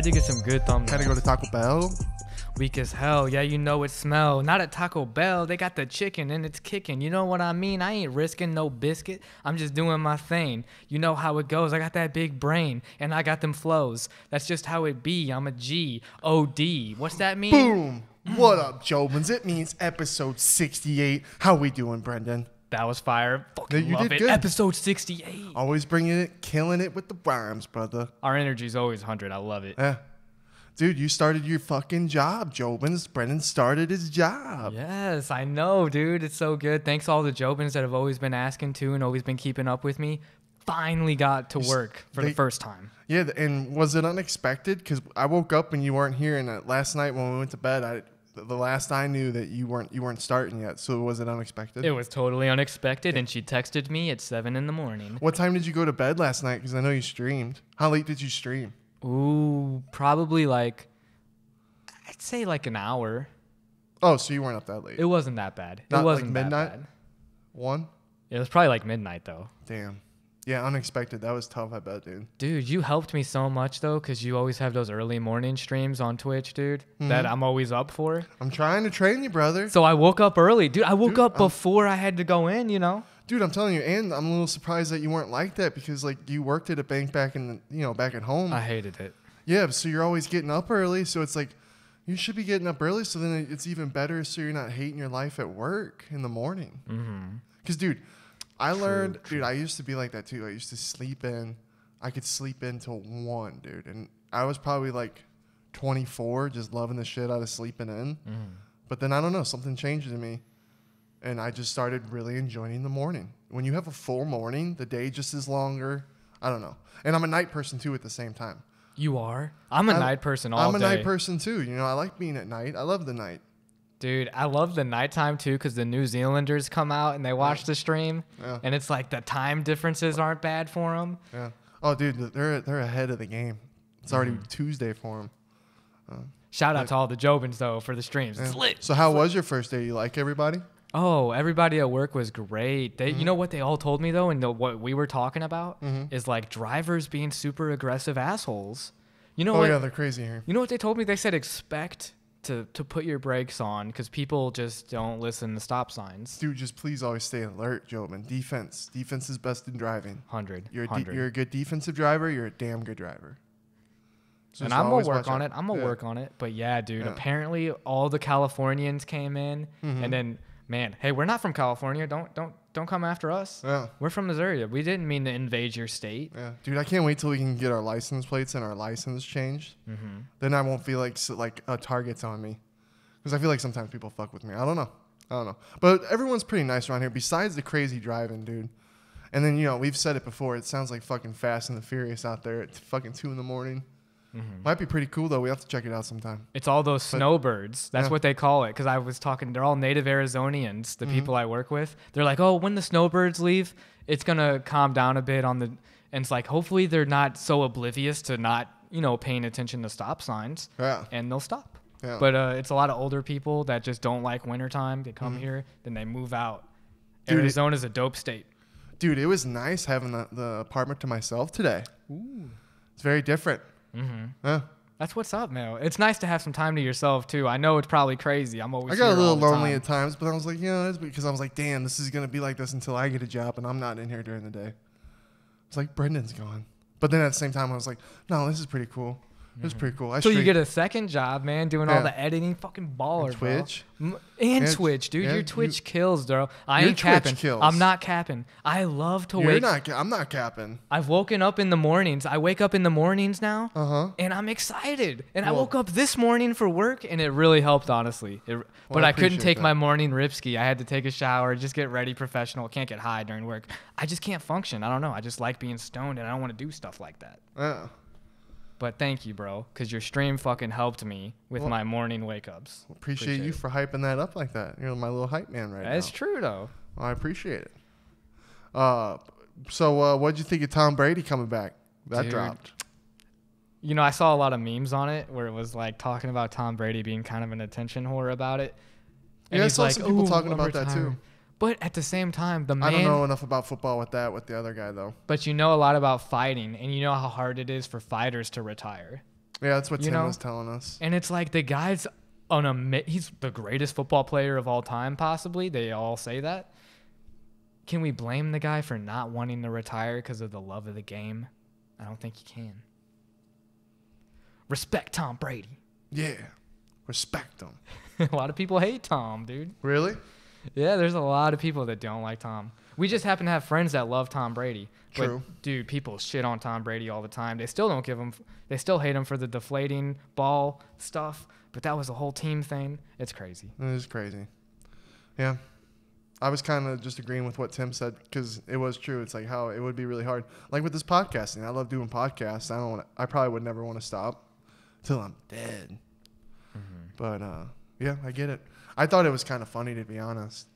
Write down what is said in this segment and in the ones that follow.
to get some good thumbnails. Had to go to Taco Bell. Weak as hell. Yeah, you know it smell. Not at Taco Bell. They got the chicken and it's kicking. You know what I mean? I ain't risking no biscuit. I'm just doing my thing. You know how it goes. I got that big brain and I got them flows. That's just how it be. I'm a G-O-D. What's that mean? Boom. What up, Jobins? It means episode 68. How we doing, Brenden? That was fire. Fucking You love did it. good. Episode 68. Always bringing it, killing it with the rhymes, brother. Our energy's always 100. I love it. Yeah. Dude, you started your fucking job, Jobins. Brenden started his job. Yes, I know, dude. It's so good. Thanks to all the Jobins that have always been asking to and always been keeping up with me. Finally got to work for the first time. Yeah, and was it unexpected? Because I woke up and you weren't here, and last night when we went to bed, the last I knew that you weren't starting yet. So was it unexpected? It was totally unexpected, and she texted me at 7 in the morning. What time did you go to bed last night? Because I know you streamed. How late did you stream? Ooh, probably like, I'd say like an hour. Oh, so you weren't up that late. It wasn't that bad. Not it wasn't like midnight? that bad. 1? It was probably like midnight, though. Damn. Yeah, unexpected. That was tough, I bet, dude. Dude, you helped me so much, though, because you always have those early morning streams on Twitch, dude, that I'm always up for. I'm trying to train you, brother. So I woke up early. Dude, I woke up before I had to go in, you know? Dude, I'm telling you, and I'm a little surprised that you weren't like that because, like, you worked at a bank back at home. I hated it. Yeah, so you're always getting up early, so it's like you should be getting up early, so then it's even better, so you're not hating your life at work in the morning. Because, dude, I learned, dude, I used to be like that too. I used to sleep in. I could sleep in till 1, dude, and I was probably like 24, just loving the shit out of sleeping in. But then I don't know, something changed in me. And I just started really enjoying the morning. When you have a full morning, the day just is longer. I don't know. And I'm a night person, too, at the same time. You are? I'm a night person all day. I'm a night person, too. You know, I like being at night. I love the night. Dude, I love the nighttime, too, because the New Zealanders come out and they watch the stream. Yeah. And it's like the time differences aren't bad for them. Yeah. Oh, dude, they're ahead of the game. It's already Tuesday for them. Shout out to all the Jobins, though, for the streams. Yeah. It's lit. So how was your first day? You like everybody? Oh, everybody at work was great. They, you know what they all told me, though, and what we were talking about is, like, drivers being super aggressive assholes. You know what? Yeah, they're crazy here. You know what they told me? They said expect to put your brakes on because people just don't listen to stop signs. Dude, just please always stay alert, Jobin. Defense is best in driving. 100. You're a good defensive driver. You're a damn good driver. So and I'm going to work on it. I'm going to work on it. But yeah, dude, apparently all the Californians came in and then, man, hey, we're not from California. Don't come after us. Yeah. We're from Missouri. We didn't mean to invade your state. Yeah. Dude, I can't wait till we can get our license plates and our license changed. Then I won't feel like a target's on me. Because I feel like sometimes people fuck with me. I don't know. But everyone's pretty nice around here besides the crazy driving, dude. And then, you know, we've said it before. It sounds like fucking Fast and the Furious out there at fucking 2 in the morning. Might be pretty cool, though. We have to check it out sometime. It's all those snowbirds. That's what they call it. Because I was talking, they're all native Arizonians, the people I work with. They're like, oh, when the snowbirds leave, it's going to calm down a bit on the... And it's like, hopefully they're not so oblivious to not, you know, paying attention to stop signs. Yeah. And they'll stop. Yeah. But it's a lot of older people that just don't like wintertime. They come here, then they move out. Dude, Arizona's a dope state. Dude, it was nice having the apartment to myself today. Ooh. It's very different. Yeah. That's what's up, man. It's nice to have some time to yourself, too. I know it's probably crazy. I'm always I got a here little all the lonely time. at times, but I was like, yeah, it's because I was like, damn, this is going to be like this until I get a job and I'm not in here during the day. It's like, Brendan's gone. But then at the same time, I was like, no, this is pretty cool. This is pretty cool. So you get a second job, man, doing all the editing, fucking baller, and Twitch. bro. And Twitch, dude. Yeah, your Twitch kills, bro. I your ain't capping. Twitch kills. I'm not capping. I love to wake. I'm not capping. I've woken up in the mornings. I wake up in the mornings now, and I'm excited. And I Well- woke up this morning for work, and it really helped, honestly. But I couldn't appreciate take that. my morning ripski. I had to take a shower, just get ready professional. Can't get high during work. I just can't function. I don't know. I just like being stoned, and I don't want to do stuff like that. Yeah. But thank you, bro, because your stream fucking helped me with my morning wake-ups. Appreciate you for hyping that up like that. You're my little hype man right now. That's true, though. Well, I appreciate it. So what'd you think of Tom Brady coming back? That Dude. dropped. You know, I saw a lot of memes on it where it was like talking about Tom Brady being kind of an attention whore about it. And Yeah, I he's saw like, some people "Ooh, talking I'm about that too. retiring." But at the same time, the man. I don't know enough about football with the other guy though. But you know a lot about fighting, and you know how hard it is for fighters to retire. Yeah, that's what Tim was telling us. And it's like the guy's he's the greatest football player of all time, possibly. They all say that. Can we blame the guy for not wanting to retire because of the love of the game? I don't think you can. Respect Tom Brady. Yeah. Respect him. A lot of people hate Tom, dude. Really? Yeah, there's a lot of people that don't like Tom. We just happen to have friends that love Tom Brady. True. But, dude, people shit on Tom Brady all the time. They still don't give him. They still hate him for the deflating ball stuff. But that was a whole team thing. It's crazy. It is crazy. Yeah. I was kind of just agreeing with what Tim said because it was true. It's like how it would be really hard. Like with this podcasting, I love doing podcasts. I probably would never want to stop till I'm dead. Mm-hmm. But yeah, I get it. I thought it was kind of funny, to be honest.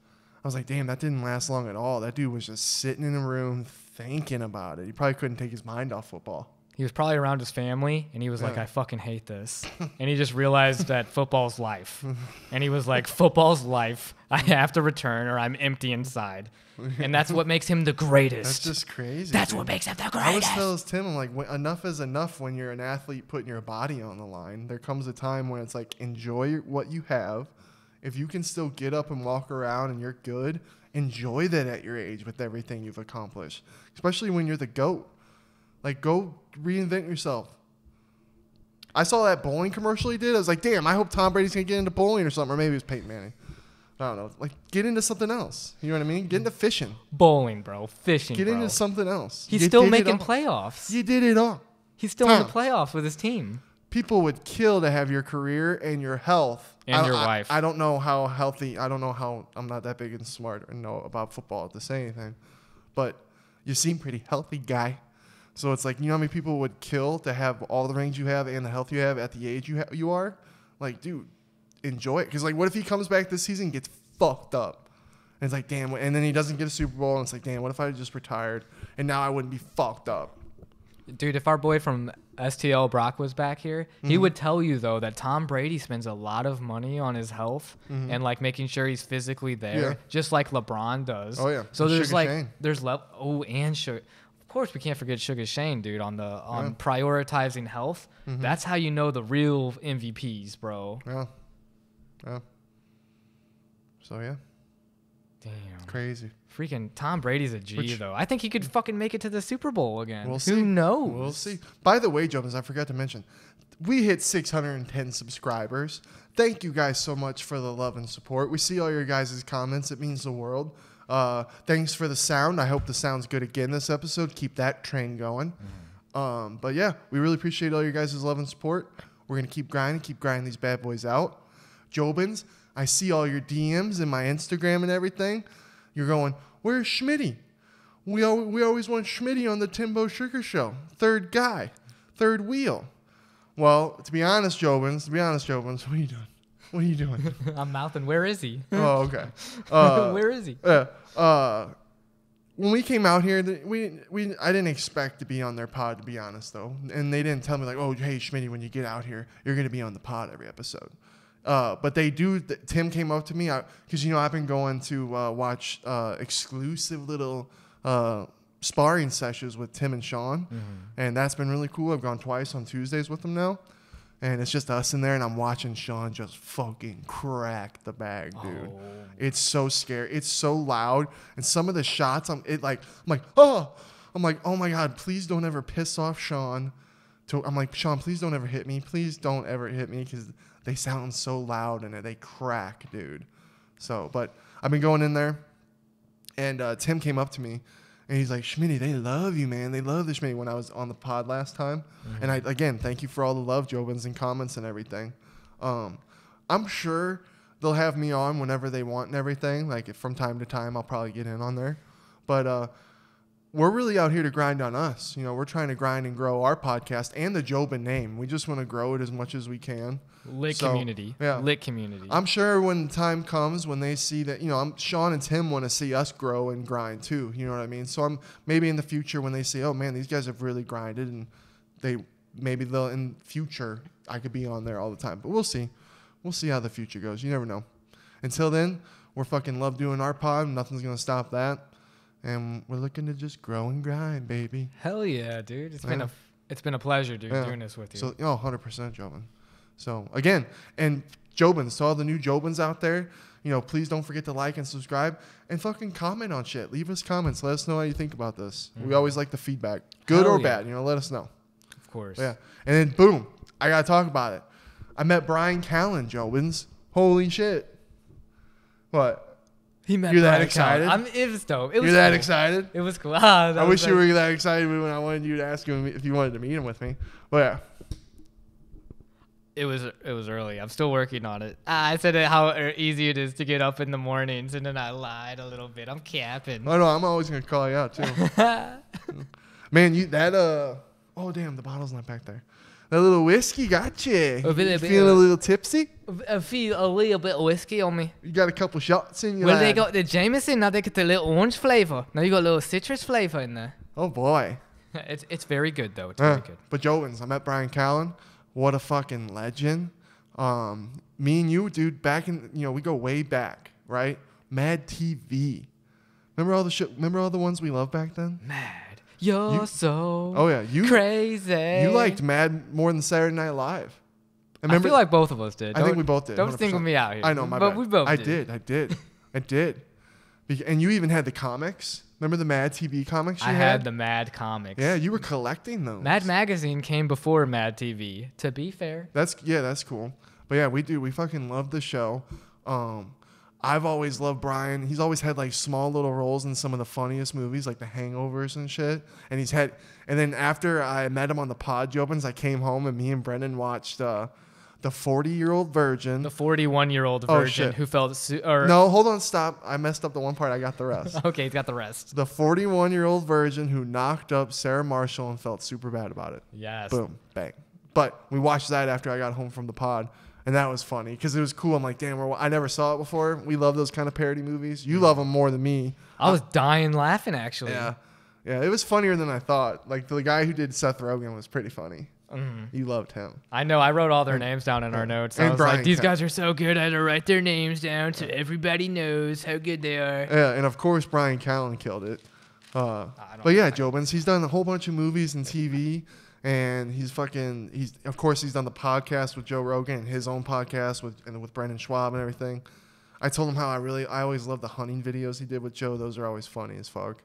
I was like, damn, that didn't last long at all. That dude was just sitting in a room thinking about it. He probably couldn't take his mind off football. He was probably around his family, and he was like, I fucking hate this. And he just realized that football's life. And he was like, football's life. I have to return or I'm empty inside. And that's what makes him the greatest. That's just crazy. That's what makes him the greatest. I always tell Tim, I'm like, enough is enough when you're an athlete putting your body on the line. There comes a time when it's like, enjoy what you have. If you can still get up and walk around and you're good, enjoy that at your age with everything you've accomplished. Especially when you're the GOAT. Like, go reinvent yourself. I saw that bowling commercial he did. I was like, damn, I hope Tom Brady's going to get into bowling or something. Or maybe it was Peyton Manning. I don't know. Like, get into something else. You know what I mean? Get into fishing. Bowling, bro. Fishing, Get bro. into something else. He's still making playoffs. You did it all. He's still in the playoffs with his team. People would kill to have your career and your health. And your wife. I don't know how healthy. I don't know how. I'm not that big and smart and know about football to say anything. But you seem pretty healthy, guy. So it's like, you know how many people would kill to have all the rings you have and the health you have at the age you are? Like, dude, enjoy it. Because, like, what if he comes back this season and gets fucked up? And it's like, damn. And then he doesn't get a Super Bowl. And it's like, damn, what if I just retired and now I wouldn't be fucked up? Dude, if our boy from STL Brock was back here, he would tell you, though, that Tom Brady spends a lot of money on his health and, like, making sure he's physically there, just like LeBron does. Oh, yeah. So there's, Sugar like, Shane. and Sugar. Of course, we can't forget Sugar Shane, dude, on prioritizing health. That's how you know the real MVPs, bro. Yeah. Yeah. So, yeah. Damn. It's crazy. Freaking Tom Brady's a G, though. I think he could fucking make it to the Super Bowl again. We'll see. Who knows? We'll see. By the way, Jobins, I forgot to mention, we hit 610 subscribers. Thank you guys so much for the love and support. We see all your guys' comments. It means the world. Thanks for the sound. I hope the sound's good again this episode. Keep that train going. But yeah, we really appreciate all your guys' love and support. We're going to keep grinding these bad boys out. Jobins, I see all your DMs in my Instagram and everything. You're going, where's Schmitty? We always want Schmitty on the Timbo Sugar Show. Third guy. Third wheel. Well, to be honest, Jobins, what are you doing? What are you doing? I'm mouthing. Where is he? Oh, okay. Where is he? When we came out here, I didn't expect to be on their pod, to be honest, though. And they didn't tell me, like, oh, hey, Schmitty, when you get out here, you're going to be on the pod every episode. But they do. Tim came up to me because, you know, I've been going to watch exclusive little sparring sessions with Tim and Sean. And that's been really cool. I've gone twice on Tuesdays with them now. And it's just us in there, and I'm watching Sean just fucking crack the bag, dude. Oh. It's so scary. It's so loud. And some of the shots, I'm like, oh my God, please don't ever piss off Sean. I'm like, Sean, please don't ever hit me. Please don't ever hit me, because they sound so loud and they crack, dude. So, but I've been going in there, and Tim came up to me. And he's like, Schmitty, they love you, man. They love the Schmitty when I was on the pod last time. And again, thank you for all the love, Jobins, and comments and everything. I'm sure they'll have me on whenever they want and everything. Like, from time to time, I'll probably get in on there. But we're really out here to grind on us. You know, we're trying to grind and grow our podcast and the Jobin name. We just want to grow it as much as we can. Lit community. Yeah. Lit community. I'm sure when the time comes, when they see that, you know, Sean and Tim want to see us grow and grind too. You know what I mean? So maybe in the future when they say, oh man, these guys have really grinded, and they'll in future, I could be on there all the time. But we'll see. We'll see how the future goes. You never know. Until then, we're fucking love doing our pod. Nothing's going to stop that. And we're looking to just grow and grind, baby. Hell yeah, dude. It's been It's been a pleasure, dude, doing this with you. So, 100%, Jobin. So, again, and Jobins, to all the new Jobins out there, please don't forget to like and subscribe and fucking comment on shit. Leave us comments. Let us know how you think about this. We always like the feedback, good or bad. Let us know. Of course. Yeah. And then, boom, I got to talk about it. I met Bryan Callen, Jobins. Holy shit. What? You're that excited? It was dope. You're that excited? It was cool. I wish you were that excited when I wanted you to ask him if you wanted to meet him with me. But yeah. It was early. I'm still working on it. I said how easy it is to get up in the mornings, and then I lied a little bit. I'm capping. Oh no, I'm always gonna call you out too. Man, oh damn, the bottle's not back there. That little whiskey got you. You feeling a little tipsy? I feel a little bit of whiskey on me. You got a couple shots in you. Well, they got the Jameson. Now they get the little orange flavor. Now you got a little citrus flavor in there. Oh boy. It's very good though. It's very good. But Jobins, I met Bryan Callen. What a fucking legend. Me and you, dude, back in, we go way back, right? Mad TV. Remember all the shit? Remember all the ones we loved back then? Mad. You're so crazy. You liked Mad more than Saturday Night Live. I feel like both of us did. I think we both did. Don't single me out here. I know, my but bad. We both did. I did. And you even had the comics. Remember the Mad TV comics you had? I had the Mad comics. Yeah, you were collecting those. Mad Magazine came before Mad TV, to be fair. That's cool. But yeah, we fucking love the show. I've always loved Bryan. He's always had like small little roles in some of the funniest movies, like The Hangovers and shit. And then after I met him on the pod, Jobins, I came home and me and Brenden watched the 40-year-old virgin. The 41-year-old virgin who felt... No, hold on, stop. I messed up the one part. I got the rest. Okay, he's got the rest. The 41-year-old virgin who knocked up Sarah Marshall and felt super bad about it. Yes. Boom, bang. But we watched that after I got home from the pod. And that was funny because it was cool. I'm like, damn, I never saw it before. We love those kind of parody movies. You love them more than me. I was dying laughing, actually. Yeah. Yeah, it was funnier than I thought. Like, the guy who did Seth Rogen was pretty funny. Mm-hmm. You loved him. I know. I wrote all their names down in our notes. I was Bryan like, these guys are so good. I had to write their names down so everybody knows how good they are. Yeah, and of course, Bryan Callen killed it. But yeah, Jobins, he's done a whole bunch of movies and TV. And he's done the podcast with Joe Rogan and his own podcast with Brendan Schwab and everything. I told him how I always love the hunting videos he did with Joe. Those are always funny as fuck.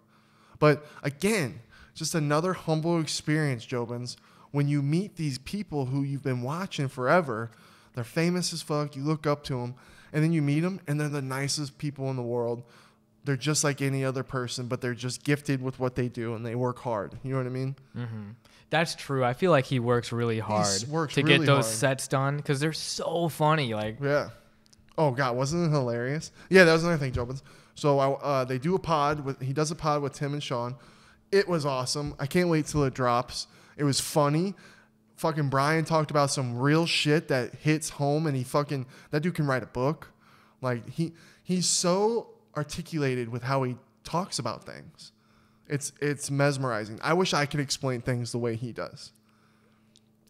But again, just another humble experience, Jobins. When you meet these people who you've been watching forever, they're famous as fuck. You look up to them, and then you meet them, and they're the nicest people in the world. They're just like any other person, but they're just gifted with what they do, and they work hard. You know what I mean? Mm-hmm. That's true. I feel like he works really hard to get those sets done because they're so funny. Like, yeah. Oh God, wasn't it hilarious? Yeah, that was another thing, Jobins. So they do a pod he does a pod with Tim and Sean. It was awesome. I can't wait till it drops. It was funny. Fucking Bryan talked about some real shit that hits home, and that dude can write a book. Like he's so articulated with how he talks about things. It's mesmerizing. I wish I could explain things the way he does.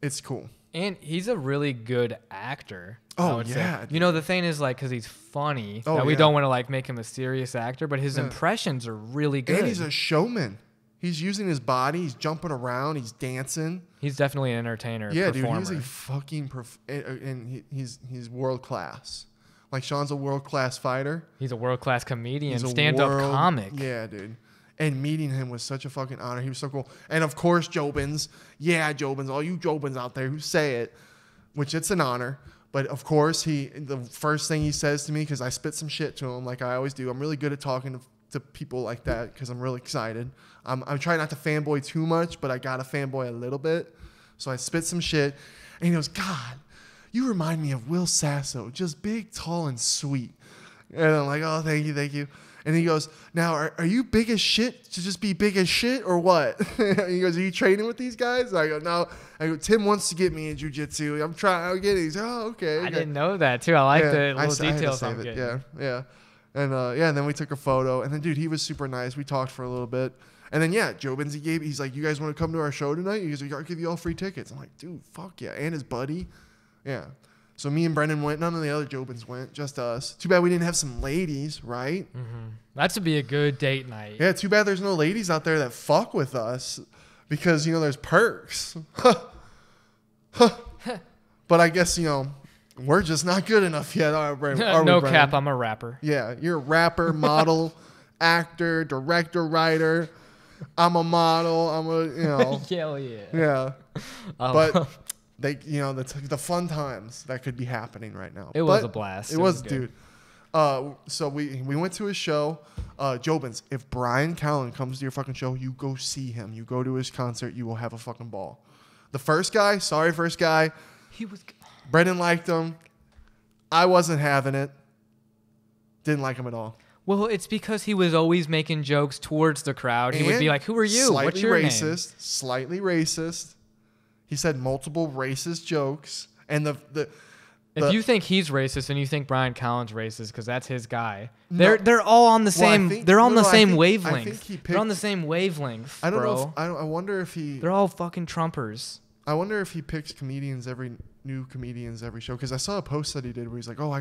It's cool. And he's a really good actor. Oh, yeah. You know, the thing is, like, because he's funny, we don't want to, like, make him a serious actor, but his impressions are really good. And he's a showman. He's using his body. He's jumping around. He's dancing. He's definitely an entertainer. Yeah, performer. Dude, he's a fucking... and he's world-class. Like, Sean's a world-class fighter. He's a world-class comedian, stand-up comic. Yeah, dude. And meeting him was such a fucking honor. He was so cool. And, of course, Jobins. Yeah, Jobins. All you Jobins out there who say it, which it's an honor. But, of course, the first thing he says to me, because I spit some shit to him like I always do. I'm really good at talking to people like that because I'm really excited. I'm trying not to fanboy too much, but I got to fanboy a little bit. So I spit some shit. And he goes, God, you remind me of Will Sasso. Just big, tall, and sweet. And I'm like, oh, thank you. And he goes, now, are you big as shit to just be big as shit or what? He goes, are you training with these guys? And I go, no. I go, Tim wants to get me in jiu-jitsu. I'm trying to get it. He's like, oh, okay. I didn't know that, too. I like the little details I'm getting. Yeah. And, and then we took a photo. And then, dude, he was super nice. We talked for a little bit. And then, yeah, Jobins, he's like, you guys want to come to our show tonight? He goes, I'll give you all free tickets. I'm like, dude, fuck yeah. And his buddy. Yeah. So me and Brenden went. None of the other Jobins went. Just us. Too bad we didn't have some ladies, right? Mm-hmm. That should be a good date night. Yeah, too bad there's no ladies out there that fuck with us. because, there's perks. But I guess, we're just not good enough yet. Are we, No Brenden? cap, I'm a rapper. Yeah, you're a rapper, model, actor, director, writer. I'm a model. I'm a, Hell yeah. Yeah. But they, the fun times that could be happening right now. It was a blast. It was, good. dude. So we went to his show. Jobins, if Bryan Callen comes to your fucking show, you go see him. You go to his concert. You will have a fucking ball. The first guy, He was... Brenden liked him. I wasn't having it. Didn't like him at all. Well, it's because he was always making jokes towards the crowd. He would be like, "Who are you? What's your name?" Slightly racist. He said multiple racist jokes. And if you think he's racist and you think Bryan Callen's racist because that's his guy, they're all on the same. They're on the same wavelength. They're on the same wavelength. I don't know. I wonder if he. They're all fucking Trumpers. I wonder if he picks new comedians every show, because I saw a post that he did where he's like, "Oh, I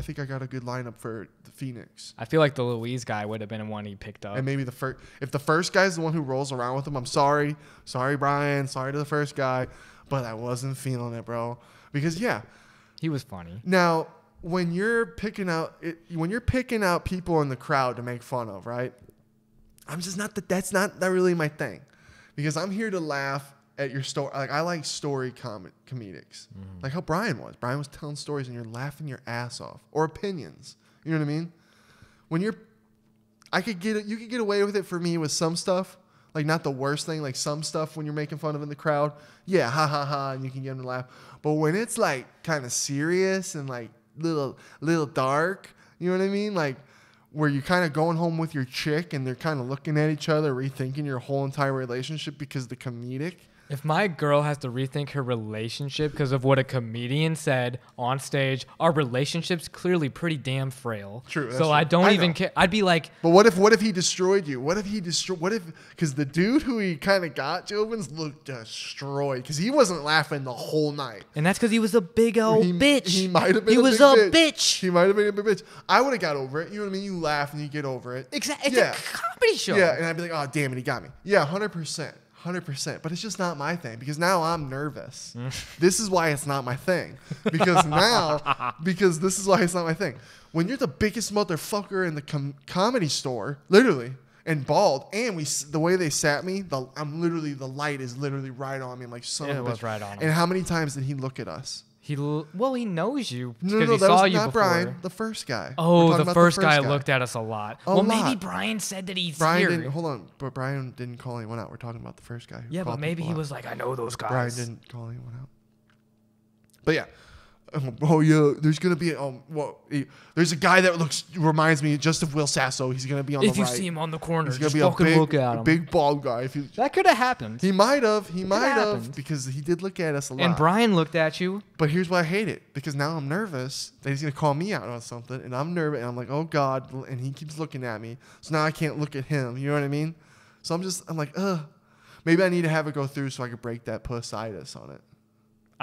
think I got a good lineup for the Phoenix." I feel like the Louise guy would have been one he picked up. And maybe if the first guy's the one who rolls around with him, I'm sorry, Bryan, sorry to the first guy, but I wasn't feeling it, bro. Because he was funny. Now, when you're picking out people in the crowd to make fun of, right? I'm just not that's not really my thing, because I'm here to laugh at your story. Like, I like story comedics, like how Bryan was telling stories and you're laughing your ass off, or opinions. You know what I mean? When you could get away with it for me with some stuff, like not the worst thing, like some stuff when you're making fun of in the crowd, yeah, ha ha ha, and you can get them to laugh. But when it's like kind of serious and like little dark, you know what I mean? Like where you're kind of going home with your chick and they're kind of looking at each other, rethinking your whole entire relationship because the comedic. If my girl has to rethink her relationship because of what a comedian said on stage, our relationship's clearly pretty damn frail. True. So I don't even care. I'd be like, but what if he destroyed you? Because the dude who he kind of got, Jobins, looked destroyed because he wasn't laughing the whole night. And that's because he was a big old bitch. He might have been. He was a bitch. He might have been a big bitch. I would have got over it. You know what I mean? You laugh and you get over it. Exactly. It's a comedy show. Yeah, and I'd be like, oh damn it, he got me. Yeah, 100%. 100%, but it's just not my thing because now I'm nervous. This is why it's not my thing. Because this is why it's not my thing. When you're the biggest motherfucker in the comedy store, literally, and bald, and the way they sat me, the light is literally right on me. I'm like, it was right on him. And how many times did he look at us? He knows you because No, he that saw was you not before. Bryan, the first guy. Oh, the first guy looked at us a lot. Maybe Bryan said that he's here. Hold on, but Bryan didn't call anyone out. We're talking about the first guy. Yeah, but maybe he was like, I know those guys. Bryan didn't call anyone out. But yeah. Oh yeah, there's gonna be there's a guy that reminds me just of Will Sasso. He's gonna be on the right. If you see him on the corner, he's gonna just be fucking look at him. Big bald guy. That could have happened. He might have because he did look at us a lot. And Bryan looked at you. But here's why I hate it, because now I'm nervous that he's gonna call me out on something, and I'm nervous, and I'm like, oh God, and he keeps looking at me, so now I can't look at him. You know what I mean? So I'm like, maybe I need to have it go through so I could break that pussitis on it.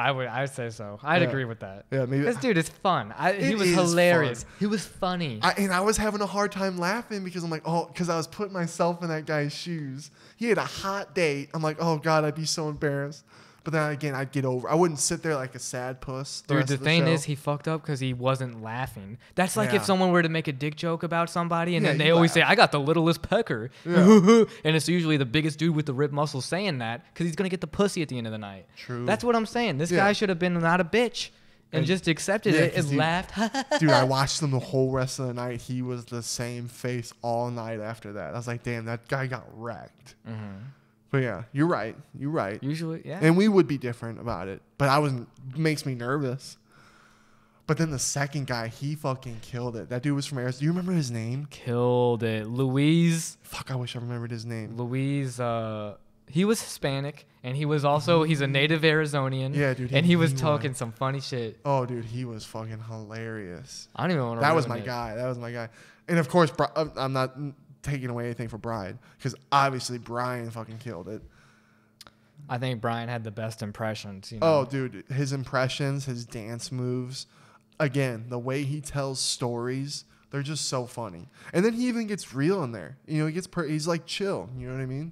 I'd say so. I'd agree with that. Yeah, maybe. This dude is fun. He was hilarious. Fun. He was funny. And I was having a hard time laughing because I'm like, because I was putting myself in that guy's shoes. He had a hot date. I'm like, oh God, I'd be so embarrassed. But then again, I'd get over. I wouldn't sit there like a sad puss. Dude, the thing is, he fucked up because he wasn't laughing. That's like if someone were to make a dick joke about somebody, and then they always say, "I got the littlest pecker," and it's usually the biggest dude with the ripped muscles saying that because he's gonna get the pussy at the end of the night. True. That's what I'm saying. This guy should have been not a bitch and just accepted it and laughed. Dude, I watched him the whole rest of the night. He was the same face all night after that. I was like, damn, that guy got wrecked. But yeah, you're right. Usually, yeah. And we would be different about it. But makes me nervous. But then the second guy, he fucking killed it. That dude was from Arizona. Do you remember his name? Killed it. Louise. Fuck, I wish I remembered his name. Louise, he was Hispanic, and he's a native Arizonian. Yeah, dude. And he was talking some funny shit. Oh, dude, he was fucking hilarious. I don't even want to That was my guy. And of course, I'm not taking away anything for Bryan, because obviously Bryan fucking killed it. I think Bryan had the best impressions. Oh, dude, his impressions, his dance moves, again, the way he tells stories They're just so funny. And then he even gets real in there. You know, he's like chill. You know what I mean?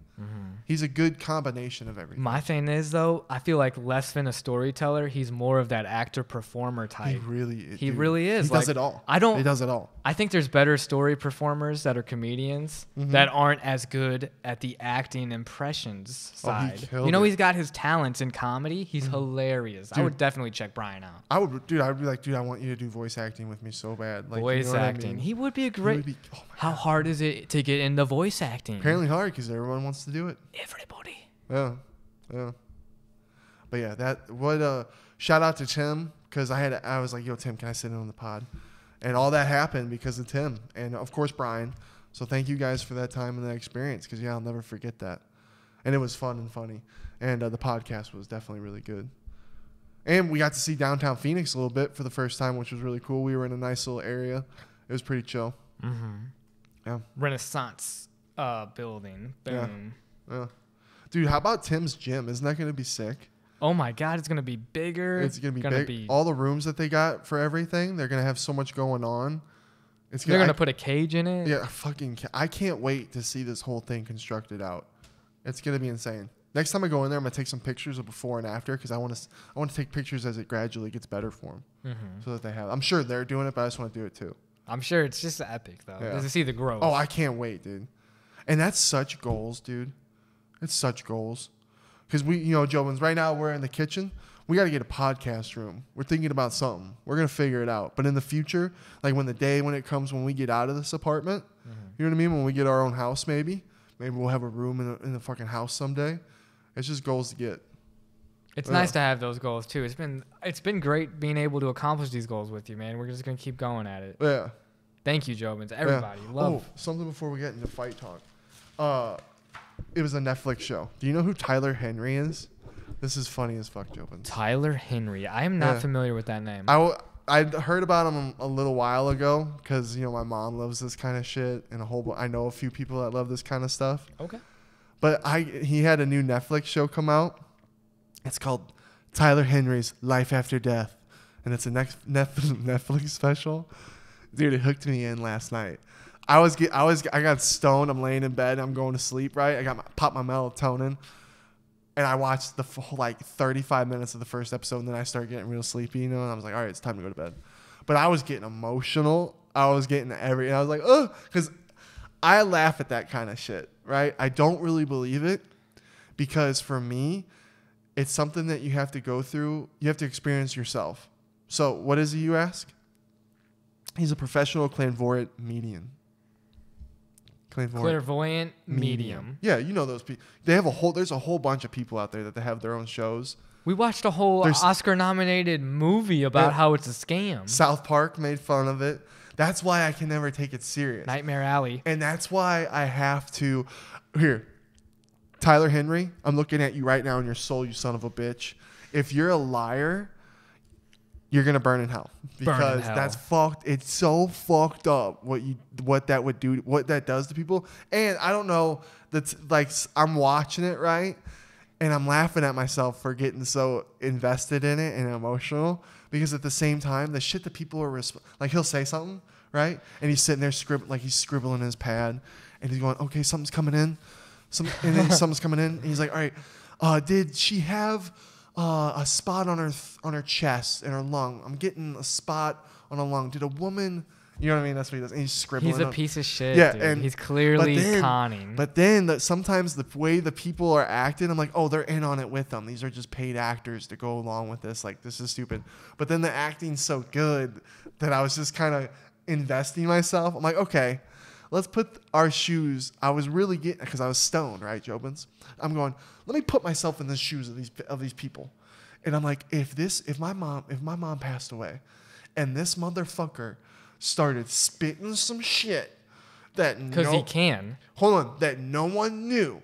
He's a good combination of everything. My thing is, though, I feel like less than a storyteller. He's more of that actor-performer type. He really is. He really is. He does it all. He does it all. I think there's better story performers that are comedians that aren't as good at the acting impressions side. You know, he's got his talents in comedy. He's hilarious. Dude, I would definitely check Bryan out. I would be like, dude, I want you to do voice acting with me so bad. Like, voice you know acting. I mean? He would be a great. How hard is it to get into voice acting? Apparently hard, because everyone wants to do it. Everybody. Yeah. But yeah, shout out to Tim, because I was like, yo, Tim, can I sit in on the pod? And all that happened because of Tim and of course Bryan. So thank you guys for that time and that experience, because I'll never forget that. And it was fun and funny, and the podcast was definitely really good. And we got to see downtown Phoenix a little bit for the first time, which was really cool. We were in a nice little area. It was pretty chill. Yeah. Renaissance building. Boom. Yeah. Dude, how about Tim's gym? Isn't that going to be sick? Oh my God, it's going to be bigger. It's going to be big. All the rooms that they got for everything, they're going to have so much going on. They're going to put a cage in it? Yeah, I can't wait to see this whole thing constructed out. It's going to be insane. Next time I go in there, I'm going to take some pictures of before and after, because I want to take pictures as it gradually gets better for them. So that they have. I'm sure they're doing it, but I just want to do it too. I'm sure it's just epic, though. Yeah. To see the growth. Oh, I can't wait, dude. And that's such goals, dude. It's such goals. Because Jobins, right now we're in the kitchen. We got to get a podcast room. We're thinking about something. We're going to figure it out. But in the future, like when it comes when we get out of this apartment, you know what I mean? When we get our own house, maybe we'll have a room in the fucking house someday. It's just goals to get. It's nice to have those goals too. It's been great being able to accomplish these goals with you, man. We're just going to keep going at it. Yeah. Thank you, Jobins. Everybody. Yeah. Love. Something before we get into fight talk. It was a Netflix show. Do you know who Tyler Henry is? This is funny as fuck, Jobins. Tyler Henry. I am not familiar with that name. I heard about him a little while ago because, my mom loves this kind of shit, and I know a few people that love this kind of stuff. Okay. But he had a new Netflix show come out. It's called Tyler Henry's Life After Death, and it's a Netflix special. Dude, it hooked me in last night. I got stoned. I'm laying in bed. I'm going to sleep, right? Popped my melatonin, and I watched the full 35 minutes of the first episode, and then I started getting real sleepy, and I was like, all right, it's time to go to bed. But I was getting emotional. I was getting and I was like, oh, because I laugh at that kind of shit, right? I don't really believe it, because for me, it's something that you have to go through. You have to experience yourself. So what is he, you ask? He's a professional clairvoyant medium. Clairvoyant medium. Yeah, you know those people. There's a whole bunch of people out there that they have their own shows. We watched a whole Oscar-nominated movie about how it's a scam. South Park made fun of it. That's why I can never take it serious. Nightmare Alley. And that's why I have to. Here, Tyler Henry, I'm looking at you right now in your soul, you son of a bitch. If you're a liar, you're gonna burn in hell, because that's fucked. It's so fucked up what that would do, what that does to people. And I don't know, that's like, I'm watching it, right, and I'm laughing at myself for getting so invested in it and emotional, because at the same time, the shit that people are like, he'll say something, right, and he's sitting there he's scribbling in his pad, and he's going, okay, something's coming in, and then something's coming in, and he's like, all right, did she have a spot on her chest and her lung? I'm getting a spot on a lung. Did a woman? You know what I mean? That's what he does. And he's scribbling. He's a piece of shit. Yeah, dude. And he's clearly conning. But then sometimes the way the people are acting, I'm like, oh, they're in on it with them. These are just paid actors to go along with this. Like, this is stupid. But then the acting's so good that I was just kind of investing myself. I'm like, okay, let's put our shoes. I was really getting, because I was stoned, right, Jobins? I'm going, let me put myself in the shoes of these people. And I'm like, if my mom passed away and this motherfucker started spitting some shit that he can. Hold on, that no one knew.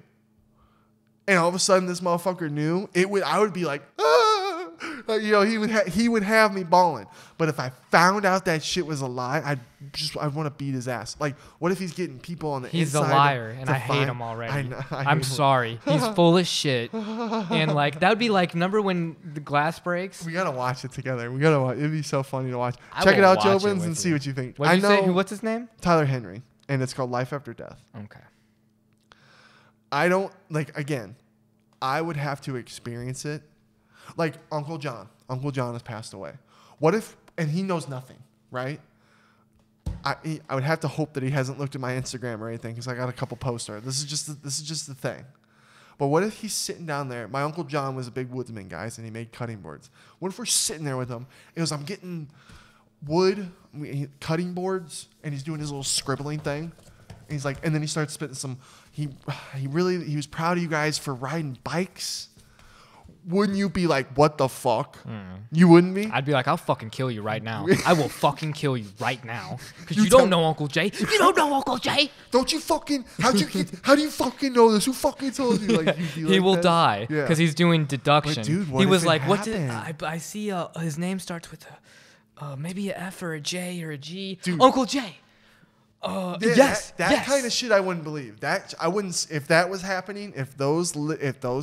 And all of a sudden this motherfucker knew, I would be like, ah! he would have me balling. But if I found out that shit was a lie, I'd want to beat his ass. Like, what if he's getting people on the He's inside? He's a liar, and I hate him already. I'm sorry. He's full of shit. And like that would be like, remember when the glass breaks? We gotta watch it together. We gotta watch. It'd be so funny to watch. Check it out, Jobins, and see what you think. What did you say? What's his name? Tyler Henry, and it's called Life After Death. Okay. I don't like. Again, I would have to experience it. Like Uncle John. Uncle John has passed away. What if? And he knows nothing, right? I would have to hope that he hasn't looked at my Instagram or anything because I got a couple posts. This is just the thing. But what if he's sitting down there? My Uncle John was a big woodsman, guys, and he made cutting boards. What if we're sitting there with him? It was, I'm getting wood, cutting boards, and he's doing his little scribbling thing. And he's like, and then he starts spitting some. He was proud of you guys for riding bikes. Wouldn't you be like, what the fuck? You wouldn't be? I'd be like, I'll fucking kill you right now. I will fucking kill you right now. Because you don't know Uncle Jay. You don't know Uncle Jay. Don't you fucking, how do you fucking know this? Who fucking told you? Like, he will die because he's doing deduction. But dude, he was like, what did, I see his name starts with maybe an F or a J or a G. Dude. Uncle Jay. Yes, that kind of shit I wouldn't believe. That I wouldn't, if that was happening, if those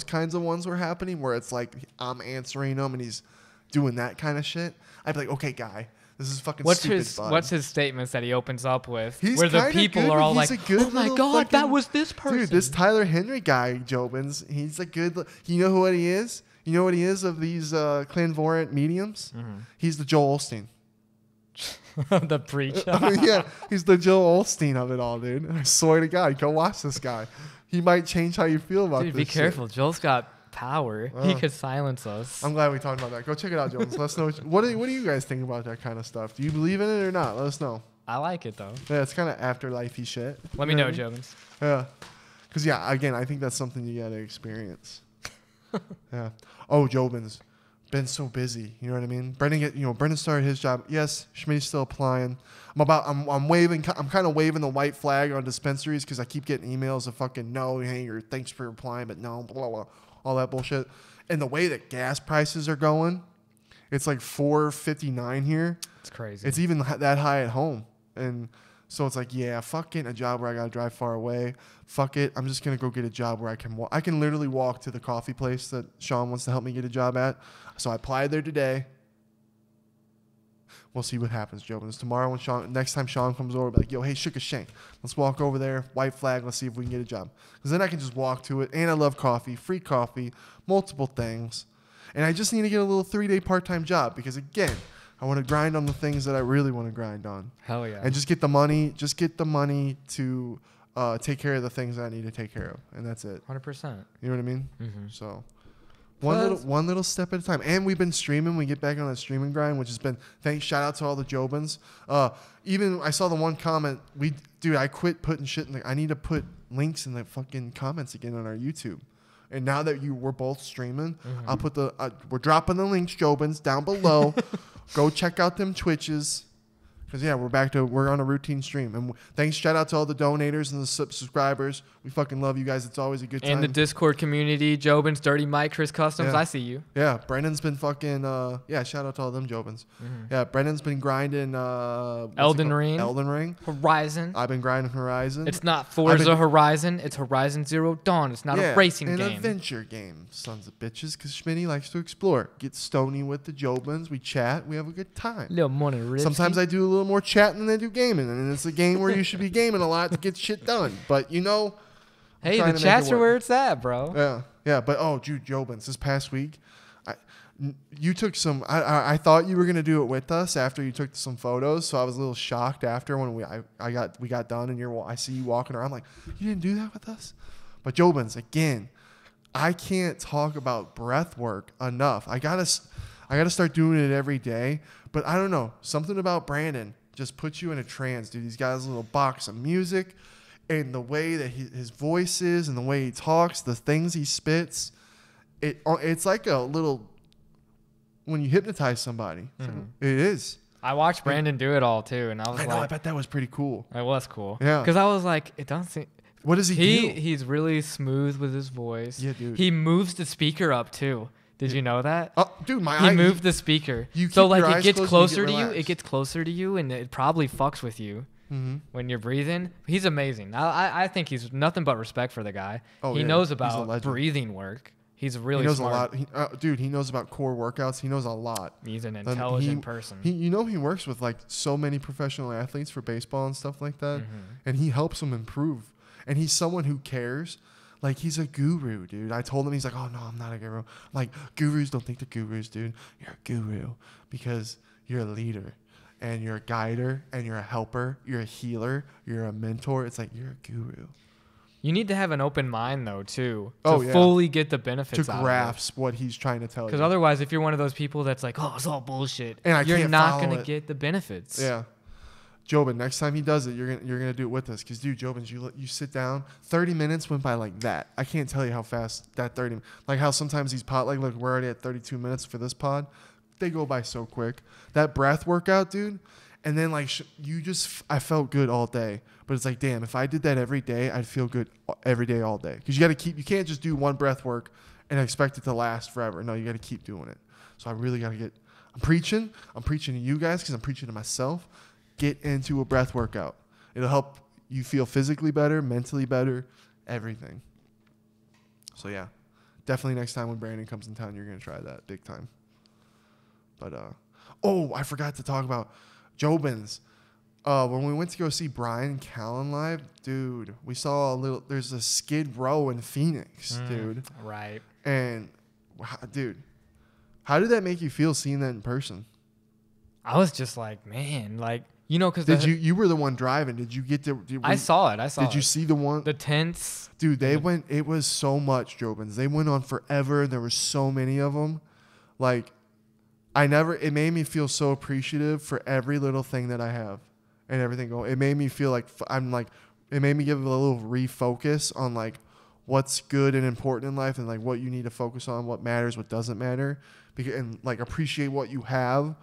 kinds of ones were happening where it's like I'm answering them and he's doing that kind of shit, I'd be like, okay, guy, this is fucking stupid. What's his statements that he opens up with? He's where the people good. are all he's like, oh my God, that was this person. Dude, this Tyler Henry guy, Jobins, he's a good, you know what he is? You know what he is of these clairvoyant mediums? Mm-hmm. He's the Joel Osteen. The preacher. Yeah, he's the Joel Osteen of it all, dude. I swear to God, go watch this guy. He might change how you feel about this. Dude, be careful. Shit. Joel's got power. He could silence us. I'm glad we talked about that. Go check it out, Jones. Let us know. What do you guys think about that kind of stuff? Do you believe in it or not? Let us know. I like it, though. Yeah, it's kind of afterlife-y shit. Let me know, Jobins. Yeah. Because, yeah, again, I think that's something you got to experience. Yeah. Oh, Jobins. Been so busy, you know what I mean? Brenden started his job. Yes, Schmitty's still applying. I'm kind of waving the white flag on dispensaries because I keep getting emails of fucking no, hey, or thanks for applying, but no, blah, blah, all that bullshit. And the way that gas prices are going, it's like $4.59 here. It's crazy. It's even that high at home, and so it's like, yeah, fuck getting a job where I gotta drive far away. Fuck it, I'm just gonna go get a job where I can literally walk to the coffee place that Sean wants to help me get a job at. So I applied there today. We'll see what happens, Jobins. Tomorrow next time Sean comes over, I'll be like, yo, hey, shook a shank. Let's walk over there, white flag, let's see if we can get a job. Because then I can just walk to it, and I love coffee, free coffee, multiple things. And I just need to get a little 3-day part-time job because, again, I want to grind on the things that I really want to grind on. Hell yeah. And just get the money to take care of the things that I need to take care of. And that's it. 100%. You know what I mean? Mm-hmm. So one little step at a time. And we've been streaming. We get back on that streaming grind, which has been, shout out to all the Jobins. Even I saw the one comment, I quit putting shit I need to put links in the fucking comments again on our YouTube. And now that we're both streaming, I'll put we're dropping the links, Jobins, down below. Go check out them Twitches. Because, yeah, we're on a routine stream. And shout out to all the donators and the subscribers. We fucking love you guys. It's always a good time. And the Discord community, Jobins, Dirty Mike, Chris Customs, I see you. Yeah, Brendan's been fucking, shout out to all them Jobins. Mm-hmm. Yeah, Brendan's been grinding, Elden Ring. Horizon. I've been grinding Horizon. It's not Forza Horizon. It's Horizon Zero Dawn. It's not a racing game. An adventure game, sons of bitches, because Schmitty likes to explore. Get stony with the Jobins. We chat. We have a good time. Little money, Ripsy. Sometimes I do a little more chatting than I do gaming, and it's a game where you should be gaming a lot to get shit done. But hey, the chats are where it's at, bro. Yeah. But dude, Jobins, this past week, you took some. I thought you were gonna do it with us after you took some photos, so I was a little shocked after when we got done, and I see you walking around. I'm like, you didn't do that with us. But Jobins, again, I can't talk about breath work enough. I gotta start doing it every day. But I don't know, something about Brenden just puts you in a trance, dude. He's got his little box of music, and the way that his voice is, and the way he talks, the things he spits, it's like a little when you hypnotize somebody. Mm-hmm. It is. I watched Brenden do it all too, and I bet that was pretty cool. It was cool. Yeah, because I was like, it doesn't seem. What does he do? He's really smooth with his voice. Yeah, dude. He moves the speaker up too. Did you know that? Oh, dude, He moved the speaker. So like it gets closer to you. It gets closer to you, and it probably fucks with you when you're breathing. He's amazing. I think he's nothing but respect for the guy. He knows about breathing work. He's really smart. He knows a lot. Dude, he knows about core workouts. He knows a lot. He's an intelligent person. He works with like so many professional athletes for baseball and stuff like that, and he helps them improve. And he's someone who cares. Like, he's a guru, dude. I told him, he's like, oh, no, I'm not a guru. I'm like, gurus don't think they're gurus, dude. You're a guru because you're a leader and you're a guider and you're a helper. You're a healer. You're a mentor. It's like, you're a guru. You need to have an open mind, though, too, to fully get the benefits out of it. To grasp what he's trying to tell you. Because otherwise, if you're one of those people that's like, oh, it's all bullshit, and you're not going to get the benefits. Yeah. Jobin, next time he does it, you're gonna do it with us. Because, dude, Jobin, you sit down. 30 minutes went by like that. I can't tell you how fast that 30, like how sometimes these pod, like, look, we're already at 32 minutes for this pod. They go by so quick. That breath workout, dude. And then like I felt good all day. But it's like, damn, if I did that every day, I'd feel good every day, all day. Because you can't just do one breath work and expect it to last forever. No, you got to keep doing it. So I really got to I'm preaching to you guys because I'm preaching to myself. Get into a breath workout. It'll help you feel physically better, mentally better, everything. So yeah, definitely next time when Brenden comes in town, you're going to try that big time. But, I forgot to talk about Jobins. When we went to go see Bryan Callen live, dude, we saw there's a Skid Row in Phoenix, dude. Right. And, dude, how did that make you feel seeing that in person? I was just like, man, like, you know, because you were the one driving. Did you get to? I saw it. Did you see the tents? Dude, it was so much, Jobins. They went on forever. There were so many of them. Like, it made me feel so appreciative for every little thing that I have and everything going. It made me feel like it made me give a little refocus on like what's good and important in life and like what you need to focus on, what matters, what doesn't matter, and like appreciate what you have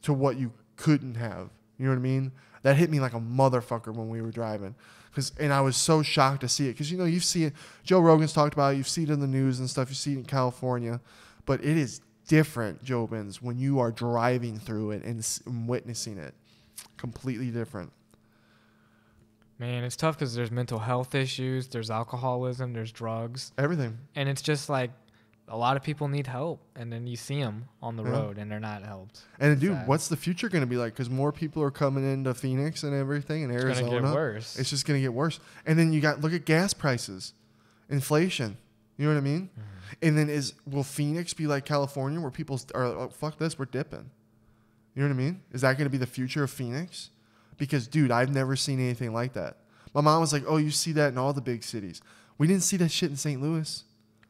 to what you couldn't have. You know what I mean? That hit me like a motherfucker when we were driving. And I was so shocked to see it. Because, you know, you see it. Joe Rogan's talked about it. You've seen it in the news and stuff. You see it in California. But it is different, Jobins, when you are driving through it and witnessing it. Completely different. Man, it's tough because there's mental health issues. There's alcoholism. There's drugs. Everything. And it's just like, a lot of people need help, and then you see them on the road, and they're not helped. And dude, what's the future going to be like? Because more people are coming into Phoenix and everything, and Arizona. It's going to get worse. It's just going to get worse. And then look at gas prices, inflation. You know what I mean? Mm-hmm. And then will Phoenix be like California, where people are like, fuck this, we're dipping? You know what I mean? Is that going to be the future of Phoenix? Because, dude, I've never seen anything like that. My mom was like, oh, you see that in all the big cities. We didn't see that shit in St. Louis.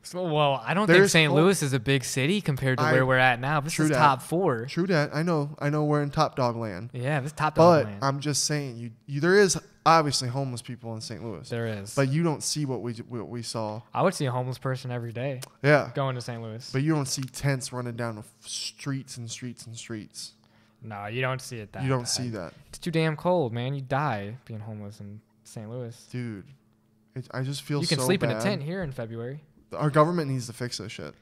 So, well, I don't think St. Louis is a big city compared to where we're at now. This is top 4. True that. I know we're in top dog land. Yeah, this is top dog land. But I'm just saying, there is obviously homeless people in St. Louis. There is. But you don't see what we saw. I would see a homeless person every day. Yeah. Going to St. Louis. But you don't see tents running down the streets and streets and streets. No, you don't see it that You don't bad. see that. It's too damn cold, man. You die being homeless in St. Louis. Dude, I just feel so bad. You can sleep in a tent here in February. Our government needs to fix this shit.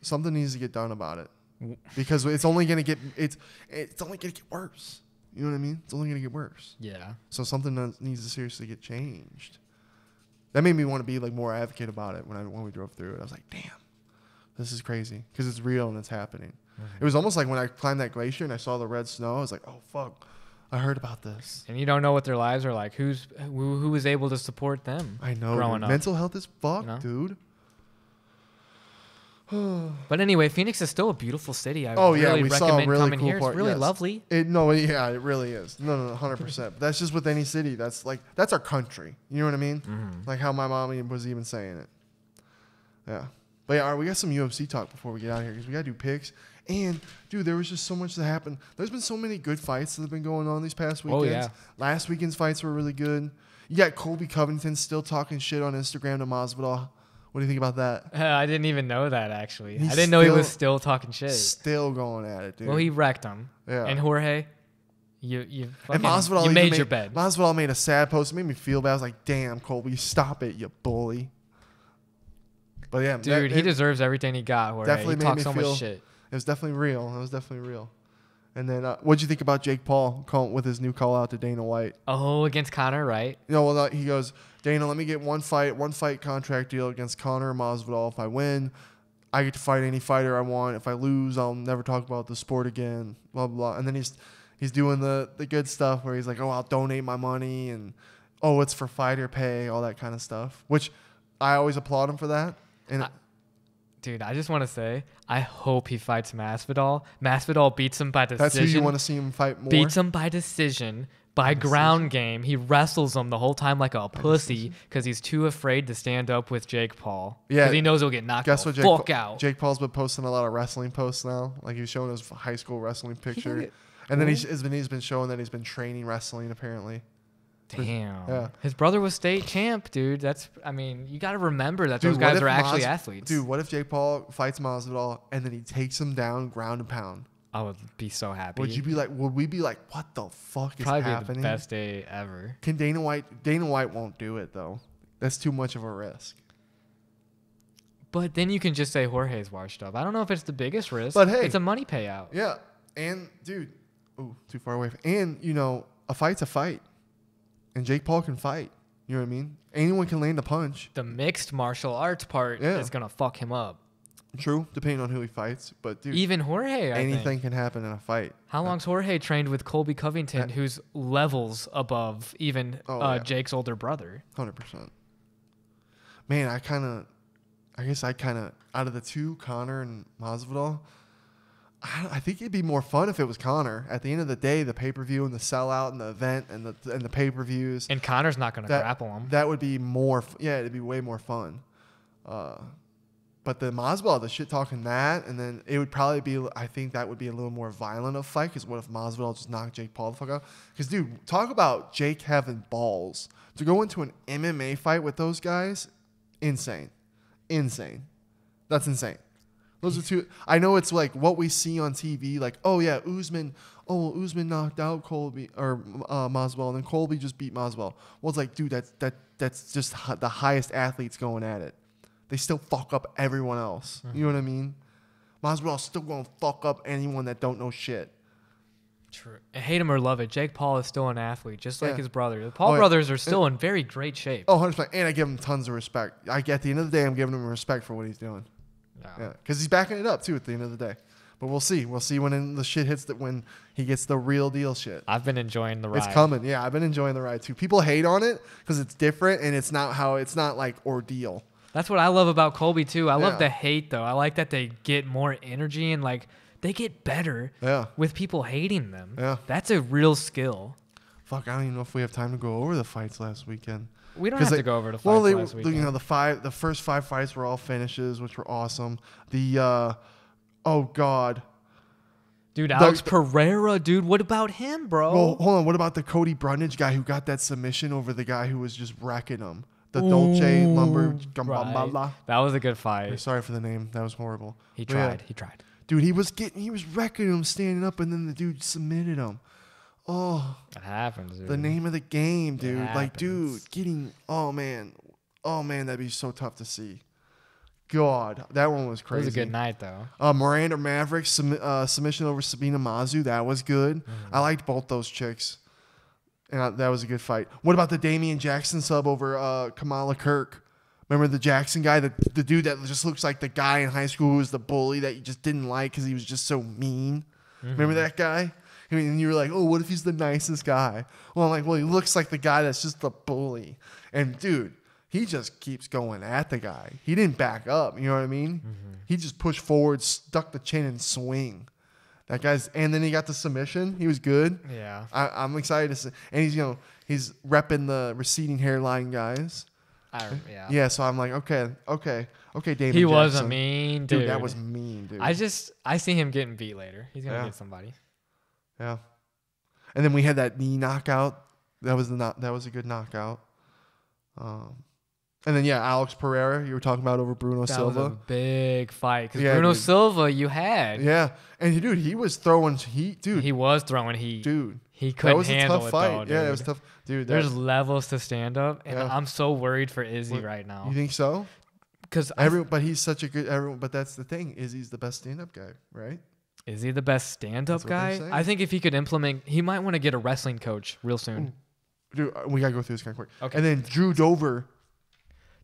Something needs to get done about it, because it's only gonna get worse. You know what I mean? It's only gonna get worse. Yeah. So something needs to seriously get changed. That made me want to be like more advocate about it when we drove through it. I was like, damn, this is crazy because it's real and it's happening. Mm-hmm. It was almost like when I climbed that glacier and I saw the red snow. I was like, oh fuck, I heard about this. And you don't know what their lives are like. Who was able to support them? I know. Growing up. Mental health is fucked, dude. But anyway, Phoenix is still a beautiful city. I really recommend coming here. It's really lovely. It really is. No, 100%. But that's just with any city. That's our country. You know what I mean? Mm-hmm. Like how my mom was even saying it. Yeah. But yeah, all right, we got some UFC talk before we get out of here because we got to do picks. And, dude, there was just so much that happened. There's been so many good fights that have been going on these past weekends. Oh, yeah. Last weekend's fights were really good. You got Colby Covington still talking shit on Instagram to Masvidal. What do you think about that? I didn't even know that, actually. I didn't know he was still talking shit. Still going at it, dude. Well, he wrecked him. Yeah. And Jorge, you made your bed. Masvidal made a sad post. It made me feel bad. I was like, damn, Colby, stop it, you bully. But yeah, dude, he deserves everything he got. Jorge. Definitely he made talked me so feel, much shit. It was definitely real. It was definitely real. And then what'd you think about Jake Paul with his new call out to Dana White? Oh, against Conor, right? You know, well, he goes, Dana, let me get one fight contract deal against Conor Masvidal. If I win, I get to fight any fighter I want. If I lose, I'll never talk about the sport again. Blah blah blah. And then he's doing the good stuff where he's like, oh, I'll donate my money and oh, it's for fighter pay, all that kind of stuff. Which I always applaud him for that. And dude, I just want to say, I hope he fights Masvidal. Masvidal beats him by decision. That's who you want to see him fight more? Beats him by decision, by ground game. He wrestles him the whole time like a pussy because he's too afraid to stand up with Jake Paul. Yeah. Because he knows he'll get knocked Guess what, fuck out. Jake Paul's been posting a lot of wrestling posts now. Like he's showing his high school wrestling picture. And then he's been showing that he's been training wrestling apparently. Damn. Yeah. His brother was state champ, dude. You got to remember that those guys are actually athletes. Dude, what if Jake Paul fights Masvidal and then he takes him down ground and pound? I would be so happy. Would we be like, what the fuck is Probably happening? Probably the best day ever. Can Dana White won't do it though. That's too much of a risk. But then you can just say Jorge's washed up. I don't know if it's the biggest risk. But hey, it's a money payout. Yeah. And dude, too far away. And a fight's a fight. And Jake Paul can fight. You know what I mean? Anyone can land a punch. The mixed martial arts part is going to fuck him up. True, depending on who he fights. But, dude. Even Jorge, anything can happen in a fight. How long's Jorge trained with Colby Covington, who's levels above even Jake's older brother? 100%. Man, I guess out of the two, Conor and Masvidal, I think it'd be more fun if it was Conor. At the end of the day, the pay-per-view and the sellout and the event and the pay-per-views. And Conor's not going to grapple him. That would be more. It'd be way more fun. But the Masvidal, the shit talking that, and then it would probably be. I think that would be a little more violent of fight. Because what if Masvidal just knocked Jake Paul the fuck out? Because dude, talk about Jake having balls to go into an MMA fight with those guys. Insane. That's insane. Those are two. I know it's like what we see on TV, like, oh yeah, Usman knocked out Colby or Masvidal, and then Colby just beat Masvidal. Well, it's like, dude, that's just the highest athletes going at it. They still fuck up everyone else. Mm-hmm. You know what I mean? Masvidal's still gonna fuck up anyone that don't know shit. True. Hate him or love it, Jake Paul is still an athlete, just like his brother. The Paul brothers are still in very great shape. Oh, 100%. And I give him tons of respect. At the end of the day, I'm giving him respect for what he's doing. Yeah, because he's backing it up too at the end of the day. But we'll see. We'll see when the shit hits when he gets the real deal shit. I've been enjoying the ride. It's coming. Yeah, I've been enjoying the ride too. People hate on it because it's different and it's not like ordeal. That's what I love about Colby too. I love the hate though. I like that they get more energy and like they get better with people hating them. Yeah. That's a real skill. Fuck, I don't even know if we have time to go over the fights last weekend. We don't have to go over the fights last weekend. The first 5 fights were all finishes, which were awesome. Oh God. Dude, Alex Pereira, dude, what about him, bro? Well, hold on. What about the Cody Brundage guy who got that submission over the guy who was just wrecking him? The Dolce Lumber. Right. That was a good fight. Sorry for the name. That was horrible. He tried. He tried. Dude, he was wrecking him standing up, and then the dude submitted him. Oh, it happens, dude. The name of the game, dude. Like, dude, oh man, that'd be so tough to see. God, that one was crazy. It was a good night, though. Miranda Maverick submission over Sabina Mazu. That was good. Mm-hmm. I liked both those chicks, and that was a good fight. What about the Damian Jackson sub over Kamala Kirk? Remember the Jackson guy, the dude that just looks like the guy in high school who was the bully that you just didn't like because he was just so mean. Mm-hmm. Remember that guy? I mean, and you were like, oh, what if he's the nicest guy? Well, I'm like, well, he looks like the guy that's just the bully. And, dude, he just keeps going at the guy. He didn't back up. You know what I mean? Mm-hmm. He just pushed forward, stuck the chin, and swing. And then he got the submission. He was good. Yeah. I'm excited to see. And he's repping the receding hairline guys. Yeah, so I'm like, okay, David Jackson. He was a mean dude. Dude, that was mean, dude. I see him getting beat later. He's going to get somebody. Yeah. And then we had that knee knockout. That was a good knockout. And then Alex Pereira, you were talking about over Bruno Silva. That was a big fight because Bruno Silva you had. Yeah. And dude, he was throwing heat, dude. He was throwing heat. Dude. He couldn't handle it, fight. Though, dude. Yeah, it was tough. Dude, there's levels to stand up, and I'm so worried for Izzy right now. You think so? but he's such a good. But that's the thing, is he's the best stand-up guy, right? Is he the best stand-up guy? I think if he could implement, he might want to get a wrestling coach real soon. Ooh. Dude, we gotta go through this kind of quick. Okay. And then Drew Dober.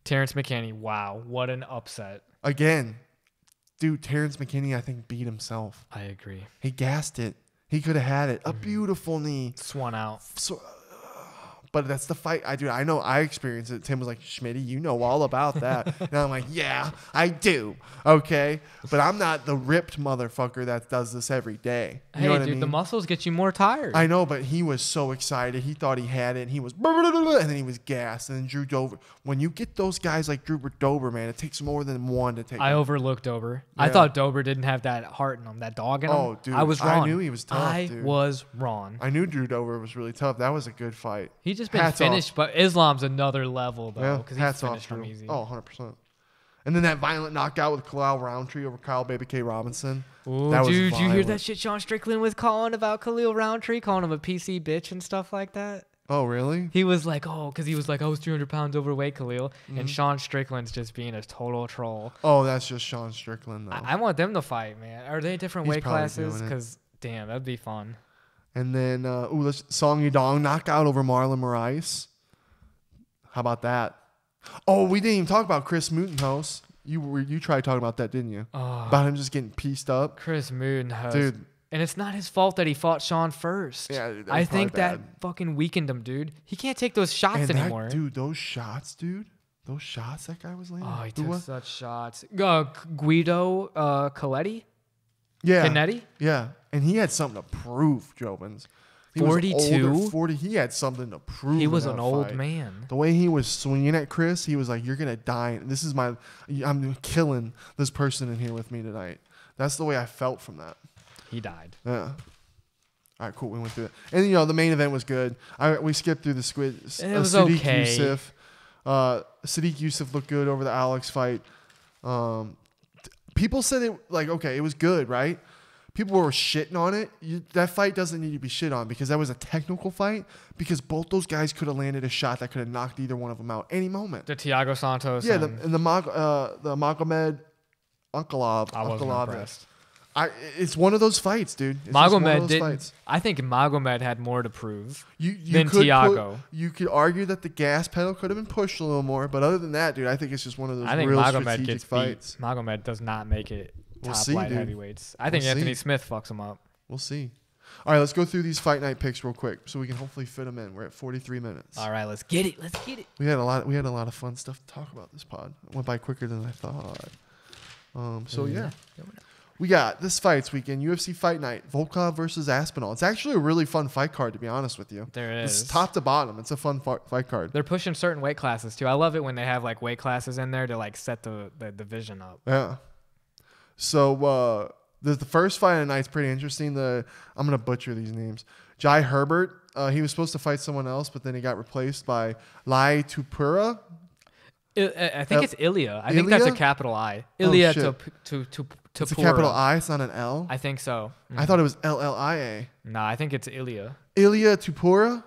Terence McKinney. Wow, what an upset. Again, dude, Terence McKinney, I think, beat himself. I agree. He gassed it. He could have had it. A beautiful knee. Swan out. So, but that's the fight. I know I experienced it. Tim was like, Schmitty, you know all about that. And I'm like, yeah, I do. Okay. But I'm not the ripped motherfucker that does this every day. You know what I mean? The muscles get you more tired. I know, but he was so excited. He thought he had it. And he was, and then he was gassed. And then Drew Dober. When you get those guys like Drew Dober, man, it takes more than one to take. I overlooked Dober. Yeah. I thought Dober didn't have that heart in him, that dog in him. Oh, dude. I was wrong. I knew he was tough, I was wrong. I knew Drew Dober was really tough. That was a good fight. He just been finished, but Islam's another level, though. Yeah, because hats he finished off, him easy. Oh, 100%. And then that violent knockout with Khalil Roundtree over Kyle Baby K. Robinson. Ooh, that dude, did you hear that shit Sean Strickland was calling about Khalil Roundtree, calling him a PC bitch and stuff like that? Oh, really? He was like, because he was like, I was 300 pounds overweight, Khalil. And Sean Strickland's just being a total troll. Oh, that's just Sean Strickland, though. I want them to fight, man. Are they different weight classes? Because, damn, that'd be fun. And then, Song Yudong knockout over Marlon Moraes. How about that? Oh, we didn't even talk about Chris Mutenhouse. You tried talking about that, didn't you? About him just getting pieced up. Chris Mutenhouse. Dude. And it's not his fault that he fought Sean first. Yeah, dude, I think that fucking weakened him, dude. He can't take those shots anymore. Those shots, dude. Those shots that guy was landing. Oh, he took such shots. Guido Coletti? Yeah. Canetti? Yeah. And he had something to prove, Jobins. 42? 40. He had something to prove. He was an old man. The way he was swinging at Chris, he was like, you're going to die. I'm killing this person in here with me tonight. That's the way I felt from that. He died. Yeah. All right, cool. We went through it. And, the main event was good. We skipped through the squid. It was okay. Sadiq Yusuf looked good over the Alex fight. People said it was good, right? People were shitting on it. That fight doesn't need to be shit on because that was a technical fight because both those guys could have landed a shot that could have knocked either one of them out any moment. The Thiago Santos. Yeah, the Magomed Unkalov. I wasn't impressed. It's one of those fights, dude. Magomed didn't. I think Magomed had more to prove than Thiago. You could argue that the gas pedal could have been pushed a little more, but other than that, dude, I think it's just one of those real strategic fights. Magomed does not make it top light heavyweights. I think Anthony Smith fucks him up. We'll see. All right, let's go through these fight night picks real quick so we can hopefully fit them in. We're at 43 minutes. All right, let's get it. We had a lot of fun stuff to talk about this pod. It went by quicker than I thought. Yeah. We got this fights weekend, UFC Fight Night, Volkov versus Aspinall. It's actually a really fun fight card, to be honest with you. There is. It's top to bottom. It's a fun fight card. They're pushing certain weight classes, too. I love it when they have, weight classes in there to, set the division up. Yeah. So, the first fight of the night's pretty interesting. I'm going to butcher these names. Jai Herbert, he was supposed to fight someone else, but then he got replaced by Lai Tupura. I think it's Ilya. I think that's a capital I. Ilya Tupura. It's a capital I. It's not an L. I think so. Mm-hmm. I thought it was LLIA. No, I think it's Ilya. Ilya Tupura.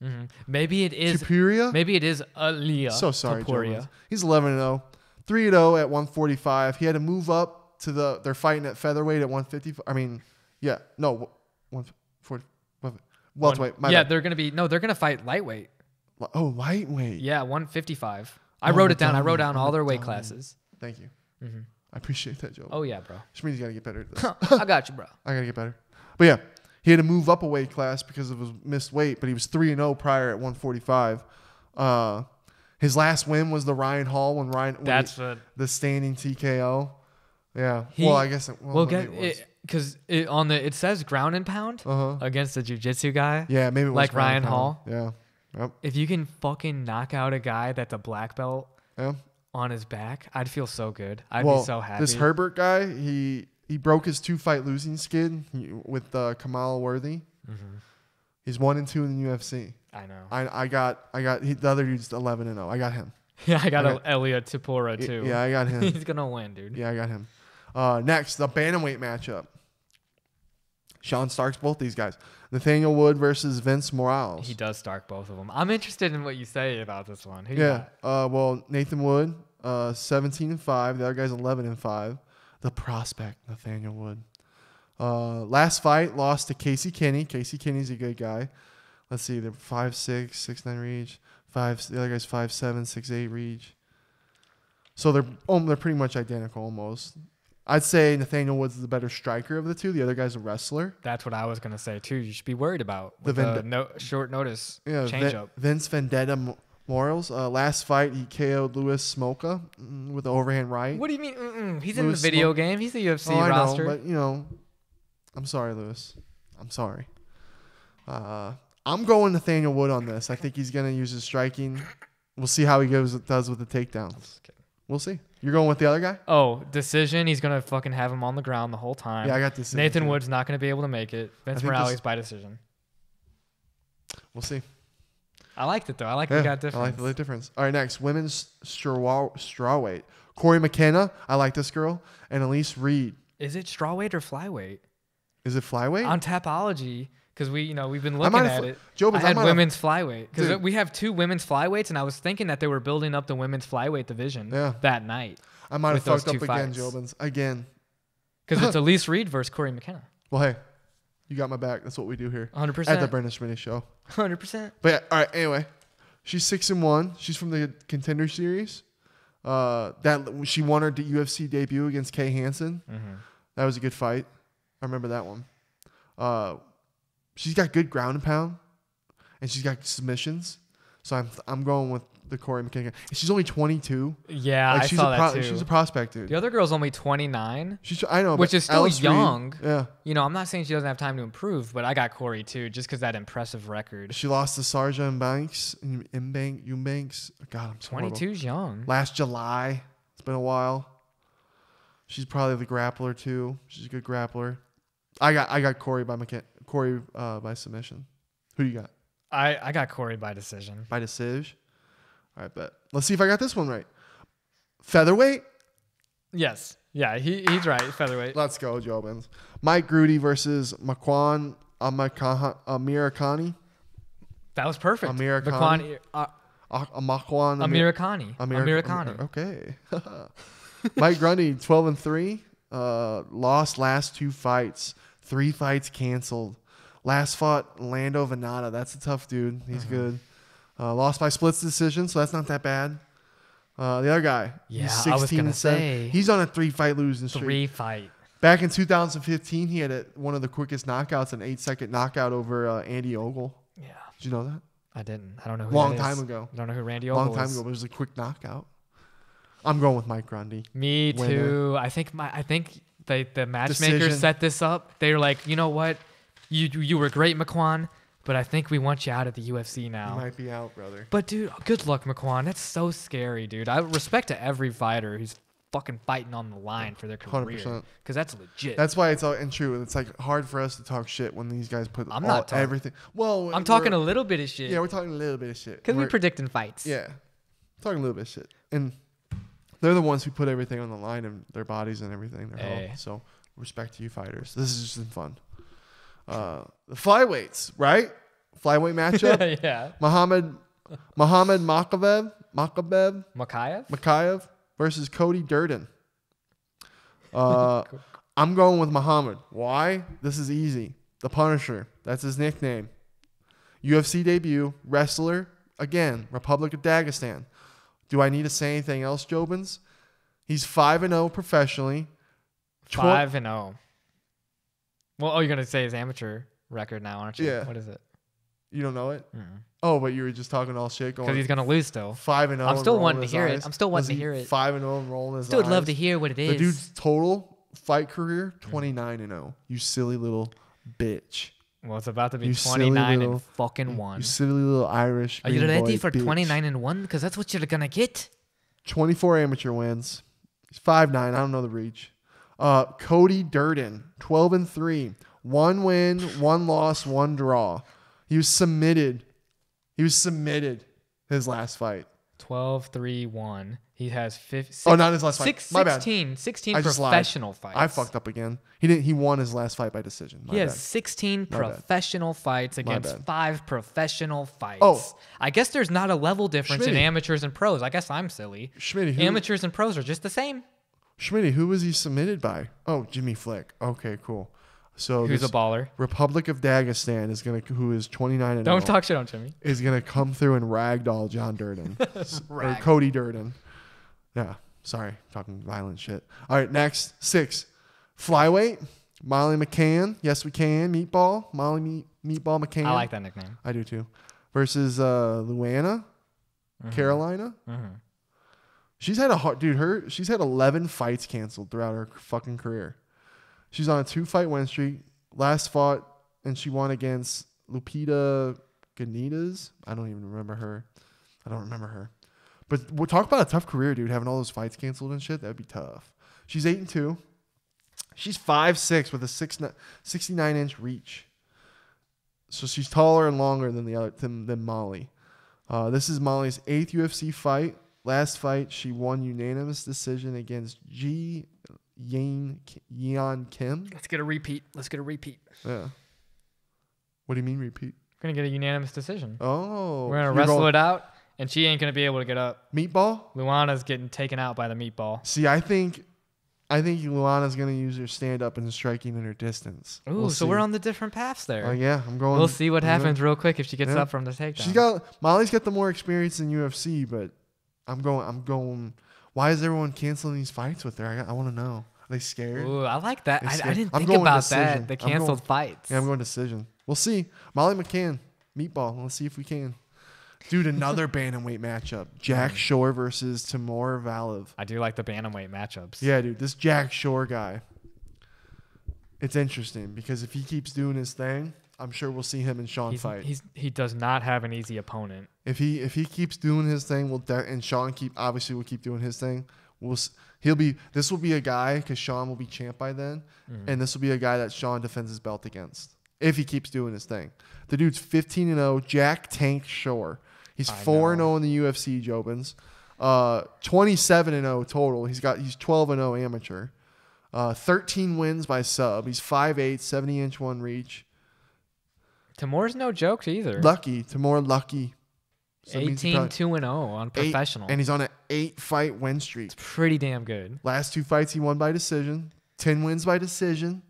Mm-hmm. Maybe it is. Tupuria. Maybe it is Ilya. So sorry, Joe. He's 11-0, 3-0 at 145. He had to move up to they're fighting at featherweight at 150. I mean, yeah, no, 140. Welterweight. They're gonna fight lightweight. Oh, lightweight. Yeah, 155. I wrote it down. I wrote down all their weight classes. Thank you. Mm-hmm. I appreciate that, Joe. Oh, yeah, bro. Schmitty's got to get better at this. I got you, bro. I got to get better. But yeah, he had to move up a weight class because of his missed weight, but he was 3-0 prior at 145. His last win was the Ryan Hall the standing TKO. Yeah. I guess because it says ground and pound against the jiu-jitsu guy. Yeah, maybe it was like Ryan Hall. Yeah. Yep. If you can fucking knock out a guy that's a black belt yeah. on his back, I'd feel so good. I'd be so happy. This Herbert guy, he broke his 2-fight losing skid with Kamal Worthy. Mm-hmm. He's 1-2 in the UFC. I know. I got the other dude's 11-0. I got him. Yeah, I got Elliot Tupura too. Yeah, I got him. He's gonna win, dude. Yeah, I got him. Next, the bantamweight matchup. Sean Starks both these guys. Nathaniel Wood versus Vince Morales. He does Stark both of them. I'm interested in what you say about this one. Well, Nathan Wood, 17-5. The other guy's 11-5. The prospect, Nathaniel Wood. Last fight, lost to Casey Kinney. Casey Kinney's a good guy. Let's see, they're 5'6", 6'9" reach. The other guy's 5'7", 6'8" reach. So they're pretty much identical almost. I'd say Nathaniel Woods is the better striker of the two. The other guy's a wrestler. That's what I was going to say, too. You should be worried about the short notice change-up. Vince Vendetta Morals. Last fight, he KO'd Louis Smoka with the overhand right. What do you mean? He's in the video game. He's the UFC roster. I know, but, I'm sorry, Louis. I'm sorry. I'm going Nathaniel Wood on this. I think he's going to use his striking. We'll see how he does with the takedowns. We'll see. You're going with the other guy? Oh, decision. He's going to fucking have him on the ground the whole time. Yeah, I got decision. Nathan Wood's not going to be able to make it. Vince Morales by decision. We'll see. I liked it, though. I like we got difference. I like the difference. All right, next. Women's strawweight. Corey McKenna. I like this girl. And Elise Reed. Is it strawweight or flyweight? Is it flyweight? On Tapology, because we've been looking at it. Jobins, I had women's flyweight because we have 2 women's flyweights, and I was thinking that they were building up the women's flyweight division that night. I might have fucked up again, Jobins. Again. Because it's Elise Reed versus Corey McKenna. Well, hey, you got my back. That's what we do here. 100%. At the Brenden Schmitty Show. 100%. But yeah, all right, anyway. She's 6-1. She's from the Contender Series. She won her UFC debut against Kay Hansen. Mm-hmm. That was a good fight. I remember that one. She's got good ground and pound, and she's got submissions. So I'm going with the Corey McKenna. She's only 22. Yeah, I saw that too. She's a prospect, dude. The other girl's only 29. I know, which is still young. Yeah. I'm not saying she doesn't have time to improve, but I got Corey too, just because that impressive record. She lost to Sarja Eubanks. God, I'm 22's young. Last July. It's been a while. She's probably the grappler too. She's a good grappler. I got Corey by submission. Who do you got? I got Corey by decision. By decision? All right, bet. Let's see if I got this one right. Featherweight? Yes. Yeah, he's right. Featherweight. Let's go, Jobins. Mike Grudy versus Makwan Amirkhani. That was perfect. Amirkhani. Amirkhani. Okay. Mike Grundy, 12-3. Lost last 2 fights. 3 fights canceled. Last fought Lando Venata. That's a tough dude. He's good. Lost by splits decision, so that's not that bad. The other guy, he's 16-7. He's on a 3-fight losing streak. 3-fight. Back in 2015, he had one of the quickest knockouts, an 8-second knockout over Andy Ogle. Yeah. Did you know that? I didn't. I don't know who Long that time is. ago. I don't know who Randy Ogle is. Long time ago, but it was a quick knockout. I'm going with Mike Grundy. Me too. I think the matchmakers set this up. They were like, you know what? You were great, McQuan, but I think we want you out of the UFC now. You might be out, brother. But dude, good luck, McQuan. That's so scary, dude. I respect to every fighter who's fucking fighting on the line for their career. 100%. Because that's legit. That's why it's all and true. It's like hard for us to talk shit when these guys put everything. Well, I'm talking a little bit of shit. Yeah, we're talking a little bit of shit. Because we're predicting fights. Yeah. Talking a little bit of shit. And they're the ones who put everything on the line and their bodies and everything. Their health. So respect to you fighters. This is just fun. The flyweights, right? Flyweight matchup. Yeah. Muhammad Makayev versus Cody Durden. I'm going with Muhammad. Why? This is easy. The Punisher. That's his nickname. UFC debut. Wrestler. Again, Republic of Dagestan. Do I need to say anything else, Jobins? He's 5-0 professionally. 5-0. Well, you're going to say his amateur record now, aren't you? Yeah. What is it? You don't know it? Mm-hmm. Oh, but you were just talking all shit. Because he's going to lose still. 5-0. I'm still wanting to hear it. 5-0 and rolling his eyes. Still would love to hear what it is. The dude's total fight career, 29-0. You silly little bitch. Well, it's about to be 29-1. You silly little Irish. Are you ready for 29-1? Because that's what you're going to get. 24 amateur wins. He's 5'9". I don't know the reach. Cody Durden, 12-3. 1 win, 1 loss, 1 draw. He was submitted his last fight. 12-3-1. He has not his last fight. My bad. 16 I just lied. professional fights. I fucked up again. He won his last fight by decision. He has 16 professional fights against 5 professional fights. Oh. I guess there's not a level difference in Schmitty. amateurs and pros. I guess I'm silly. Schmitty, Amateurs and pros are just the same. Schmitty, who was he submitted by? Oh, Jimmy Flick. Okay, cool. So Who's a baller? Republic of Dagestan is who is 29 Don't talk shit on Jimmy. is gonna come through and ragdoll John Durden or Cody Durden. Yeah, sorry, talking violent shit. All right, next 6, flyweight, Molly McCann. Yes, we can. Meatball, Molly Meatball McCann. I like that nickname. I do too. Versus Luana, Carolina. She's had she's had 11 fights canceled throughout her fucking career. She's on a 2-fight win streak. Last fought, and she won against Lupita Ganitas. I don't remember her. But we'll talk about a tough career, dude. Having all those fights canceled and shit, that'd be tough. She's 8-2. She's 5'6" with a 69-inch reach. So she's taller and longer than Molly. This is Molly's 8th UFC fight. Last fight, she won unanimous decision against Yeon Kim. Let's get a repeat. Yeah. What do you mean repeat? We're going to get a unanimous decision. Oh. We're going to wrestle it out, and she ain't going to be able to get up. Meatball? Luana's getting taken out by the meatball. See, I think Luana's going to use her stand-up and striking in her distance. Ooh, so we're on the different paths there. Yeah, I'm going. We'll see what happens real quick if she gets up from the takedown. Molly's got the more experience in UFC, but I'm going. Why is everyone canceling these fights with her? I want to know. Are they scared? Ooh, I like that. I didn't think about that. The canceled fights. Yeah, I'm going decision. We'll see. Molly McCann, Meatball. Let's see if we can. Dude, another bantamweight matchup. Jack Shore versus Timur Valiev. I do like the bantamweight matchups. Yeah, dude. This Jack Shore guy. It's interesting because if he keeps doing his thing, I'm sure we'll see him and Sean fight. He does not have an easy opponent. If he keeps doing his thing, and Sean will keep doing his thing. This will be a guy because Sean will be champ by then, and this will be a guy that Sean defends his belt against if he keeps doing his thing. The dude's 15-0, Jack Tank Shore. He's 4-0 in the UFC, Jobins. 27-0 total. He's 12-0 amateur. 13 wins by sub. He's 5'8", 70-inch one reach. Timur's no joke either. Timur lucky. So 18-2-0 on professional. And he's on an 8-fight win streak. It's pretty damn good. Last 2 fights he won by decision. 10 wins by decision.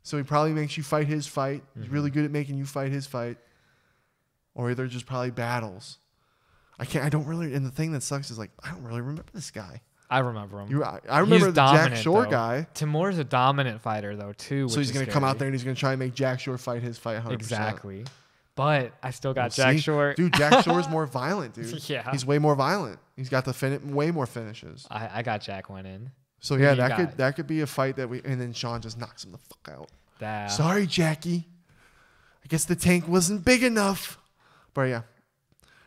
So he probably makes you fight his fight. He's really good at making you fight his fight. Or they're just probably battles. And the thing that sucks is I don't really remember this guy. I remember him. I remember the Jack Shore guy. Timur's a dominant fighter though too. So he's going to come out there and he's going to try and make Jack Shore fight his fight 100%. Exactly. But I still got Jack Shore. Dude, Jack Shore's more violent, dude. Yeah. He's way more violent. He's got way more finishes. I got Jack winning. So yeah, that could be a fight and then Sean just knocks him the fuck out. Damn. Sorry, Jackie. I guess the tank wasn't big enough. But yeah.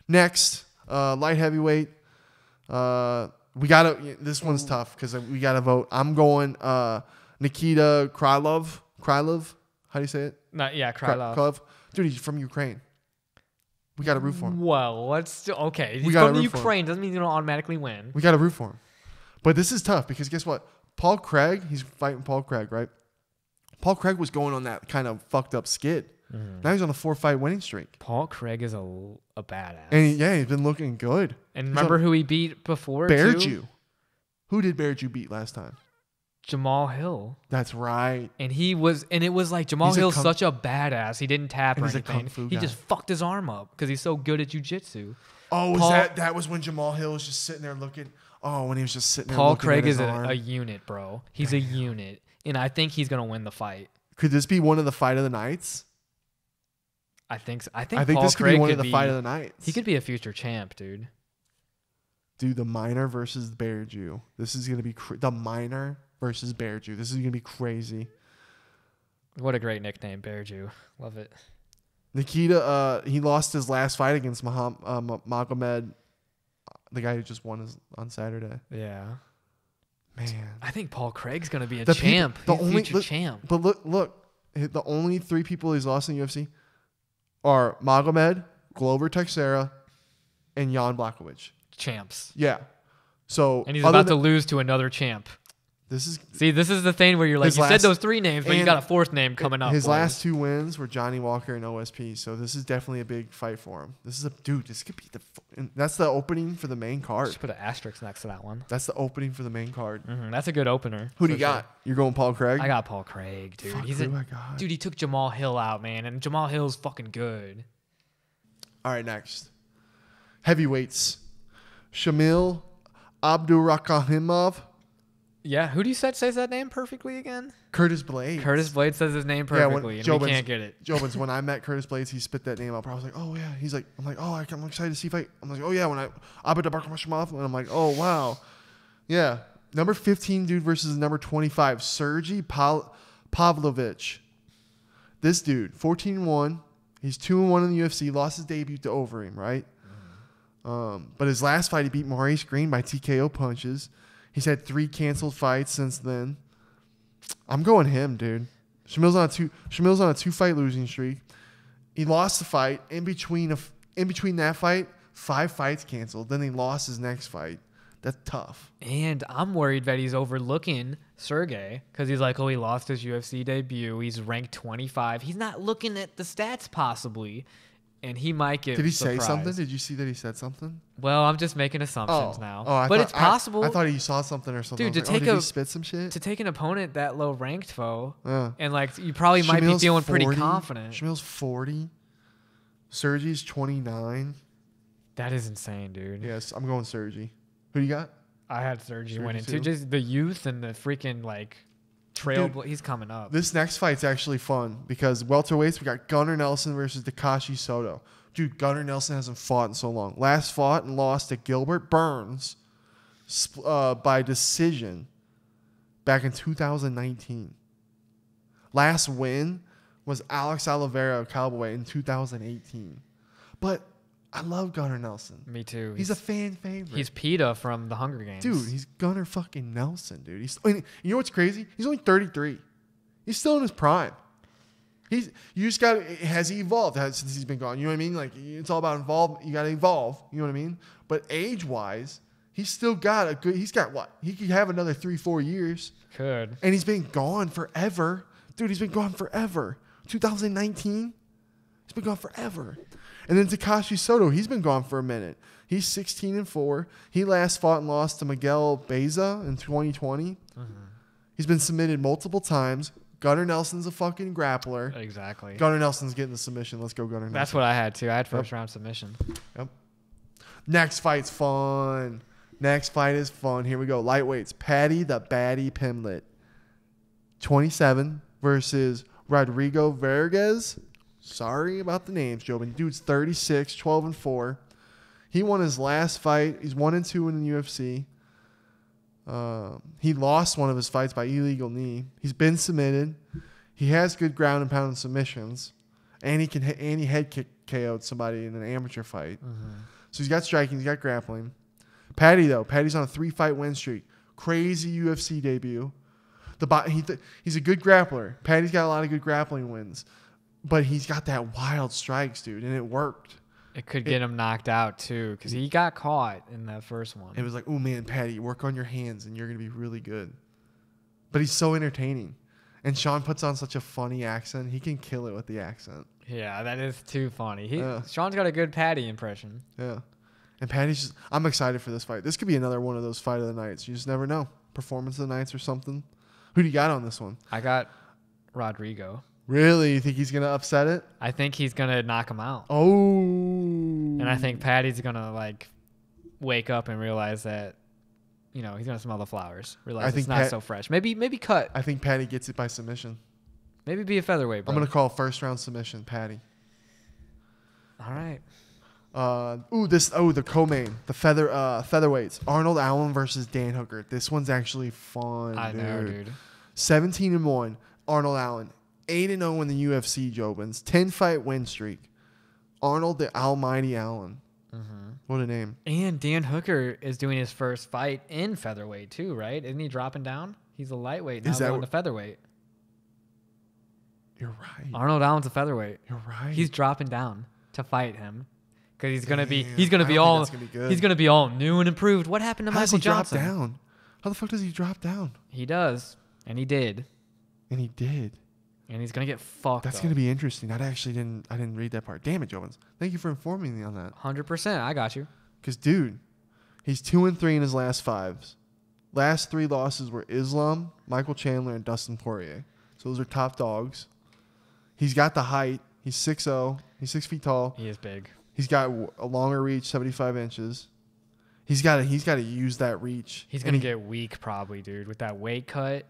Next, light heavyweight. This one's tough because we gotta vote. I'm going Nikita Krylov. Krylov? How do you say it? Krylov. Dude, he's from Ukraine. We got to root for him. Well, okay. He's from the Ukraine. Doesn't mean you don't automatically win. We got to root for him. But this is tough because guess what? Paul Craig, he's fighting Paul Craig, right? Paul Craig was going on that kind of fucked up skid. Now he's on a 4-fight winning streak. Paul Craig is a badass. And he's been looking good. And remember who he beat before? Bearju. Who did Bearju beat last time? Jamal Hill. That's right. And it was like Jamal Hill's such a badass. He didn't tap or anything. He just fucked his arm up because he's so good at jiu-jitsu. Oh, that was when Jamal Hill was just sitting there looking. Oh, when he was just sitting there Paul looking Craig at his is arm. a unit, bro. He's a unit. And I think he's going to win the fight. Could this be one of the fight of the nights? I think Paul this could be one of the fight of the nights. He could be a future champ, dude. Dude, the Miner versus Bearju. This is going to be the Miner versus Bearju. This is going to be crazy. What a great nickname, Bearju. Love it. Nikita, he lost his last fight against Magomed, the guy who just won on Saturday. Yeah. Man. I think Paul Craig's going to be a champ. Future champ. But look, the only 3 people he's lost in UFC are Magomed, Glover Teixeira, and Jan Blachowicz. champs. Yeah. So And he's about to lose to another champ. This is the thing where you're like, you said those 3 names, but you got a 4th name coming up. His last 2 wins were Johnny Walker and OSP, so this is definitely a big fight for him. This could be that's the opening for the main card. Just put an asterisk next to that one. That's the opening for the main card. That's a good opener. Who do you got? You're going Paul Craig? I got Paul Craig, dude. Fuck, Dude, he took Jamal Hill out, man, and Jamal Hill's fucking good. All right, next. Heavyweights. Shamil Abdurakhimov. Yeah, who do you says that name perfectly again? Curtis Blades. Curtis Blades says his name perfectly, and we can't get it. Jobins, when I met Curtis Blades, he spit that name up. I was like, oh, yeah. He's like, I'm like, oh, I'm excited to see fight. I'm like, oh, yeah, when I Abdurakhimov, and I'm like, oh, wow. Yeah. Number 15 dude versus number 25, Sergey Pavlovich. This dude, 14-1. He's 2-1 in the UFC. Lost his debut to Overeem, right? But his last fight, he beat Maurice Green by TKO punches. He's had 3 canceled fights since then. I'm going him, dude. Shamil's on a 2-fight losing streak. He lost the fight in between that fight. 5 fights canceled. Then he lost his next fight. That's tough. And I'm worried that he's overlooking Sergey because he's like, oh, he lost his UFC debut. He's ranked 25. He's not looking at the stats possibly. And he might get Did he surprised. say something? Did you see that he said something? Well, I'm just making assumptions now. But it's possible. I thought he saw something or something. Dude, did he spit some shit? To take an opponent that low ranked, foe, and like you probably might be feeling 40, pretty confident. Shamil's 40. Sergey's 29. That is insane, dude. Yes, I'm going Sergey. Who do you got? I had Sergey winning too. Just the youth and the freaking like trail. He's coming up. This next fight's actually fun because welterweights, we got Gunnar Nelson versus Takashi Soto. Dude, Gunnar Nelson hasn't fought in so long. Last fought and lost to Gilbert Burns by decision back in 2019. Last win was Alex Oliveira Cowboy in 2018. But I love Gunnar Nelson. Me too. He's a fan favorite. He's PETA from the Hunger Games. Dude, he's Gunnar fucking Nelson, dude. You know what's crazy? He's only 33. He's still in his prime. Has he evolved since he's been gone? You know what I mean? Like, it's all about involvement. You got to evolve. You know what I mean? But age-wise, he's still got he's got what? He could have another 3-4 years. Could. And he's been gone forever. Dude, he's been gone forever. 2019, he's been gone forever. And then Takashi Soto, he's been gone for a minute. He's 16-4. He last fought and lost to Miguel Beza in 2020. He's been submitted multiple times. Gunnar Nelson's a fucking grappler. Exactly. Gunnar Nelson's getting the submission. Let's go, Gunnar Nelson. That's what I had too. I had first round submission. Yep. Next fight's fun. Next fight is fun. Here we go. Lightweights. Paddy the Baddie Pimlet. 27 versus Rodrigo Vargas. Sorry about the names, Joe. But dude's 36, 12-4. He won his last fight. He's 1-2 in the UFC. He lost one of his fights by illegal knee. He's been submitted. He has good ground and pound submissions, and he head kick KO'd somebody in an amateur fight. So he's got striking. He's got grappling. Paddy's on a 3-fight win streak. Crazy UFC debut. He's a good grappler. Paddy's got a lot of good grappling wins, but he's got that wild strikes, dude, and it worked. It could get him knocked out too, because he got caught in that first one. It was like, oh man, Paddy, work on your hands, and you're gonna be really good. But he's so entertaining, and Sean puts on such a funny accent. He can kill it with the accent. Yeah, that is too funny. Sean's got a good Paddy impression. Yeah, and Paddy's just. I'm excited for this fight. This could be another one of those fight of the nights. You just never know. Performance of the nights or something. Who do you got on this one? I got Rodrigo. Really? You think he's going to upset it? I think he's going to knock him out. Oh. And I think Paddy's going to like wake up and realize that, he's going to smell the flowers. Realize it's not so fresh. Maybe cut. I think Paddy gets it by submission. Maybe be a featherweight, bro. I'm going to call first round submission, Paddy. All right. The co-main, the featherweights. Arnold Allen versus Dan Hooker. This one's actually fun, I know, dude. 17-1. Arnold Allen. 8-0 in the UFC, Jobins. 10-fight win streak. Arnold the Almighty Allen. What a name. And Dan Hooker is doing his first fight in featherweight too, right? Isn't he dropping down? He's a lightweight now going to featherweight. You're right. Arnold Allen's a featherweight. You're right. He's dropping down to fight him because he's gonna be all new and improved. What happened to Michael Johnson? Drop down? How the fuck does he drop down? He does, and he did, and he's gonna get fucked. That's gonna be interesting. I didn't read that part. Damn it, Jobins. Thank you for informing me on that. 100%. I got you. Because dude, he's 2-3 in his last 5s. Last 3 losses were Islam, Michael Chandler, and Dustin Poirier. So those are top dogs. He's got the height. He's 6'0". He's 6 feet tall. He is big. He's got a longer reach, 75 inches. He's got to use that reach. He's gonna get weak probably, dude, with that weight cut.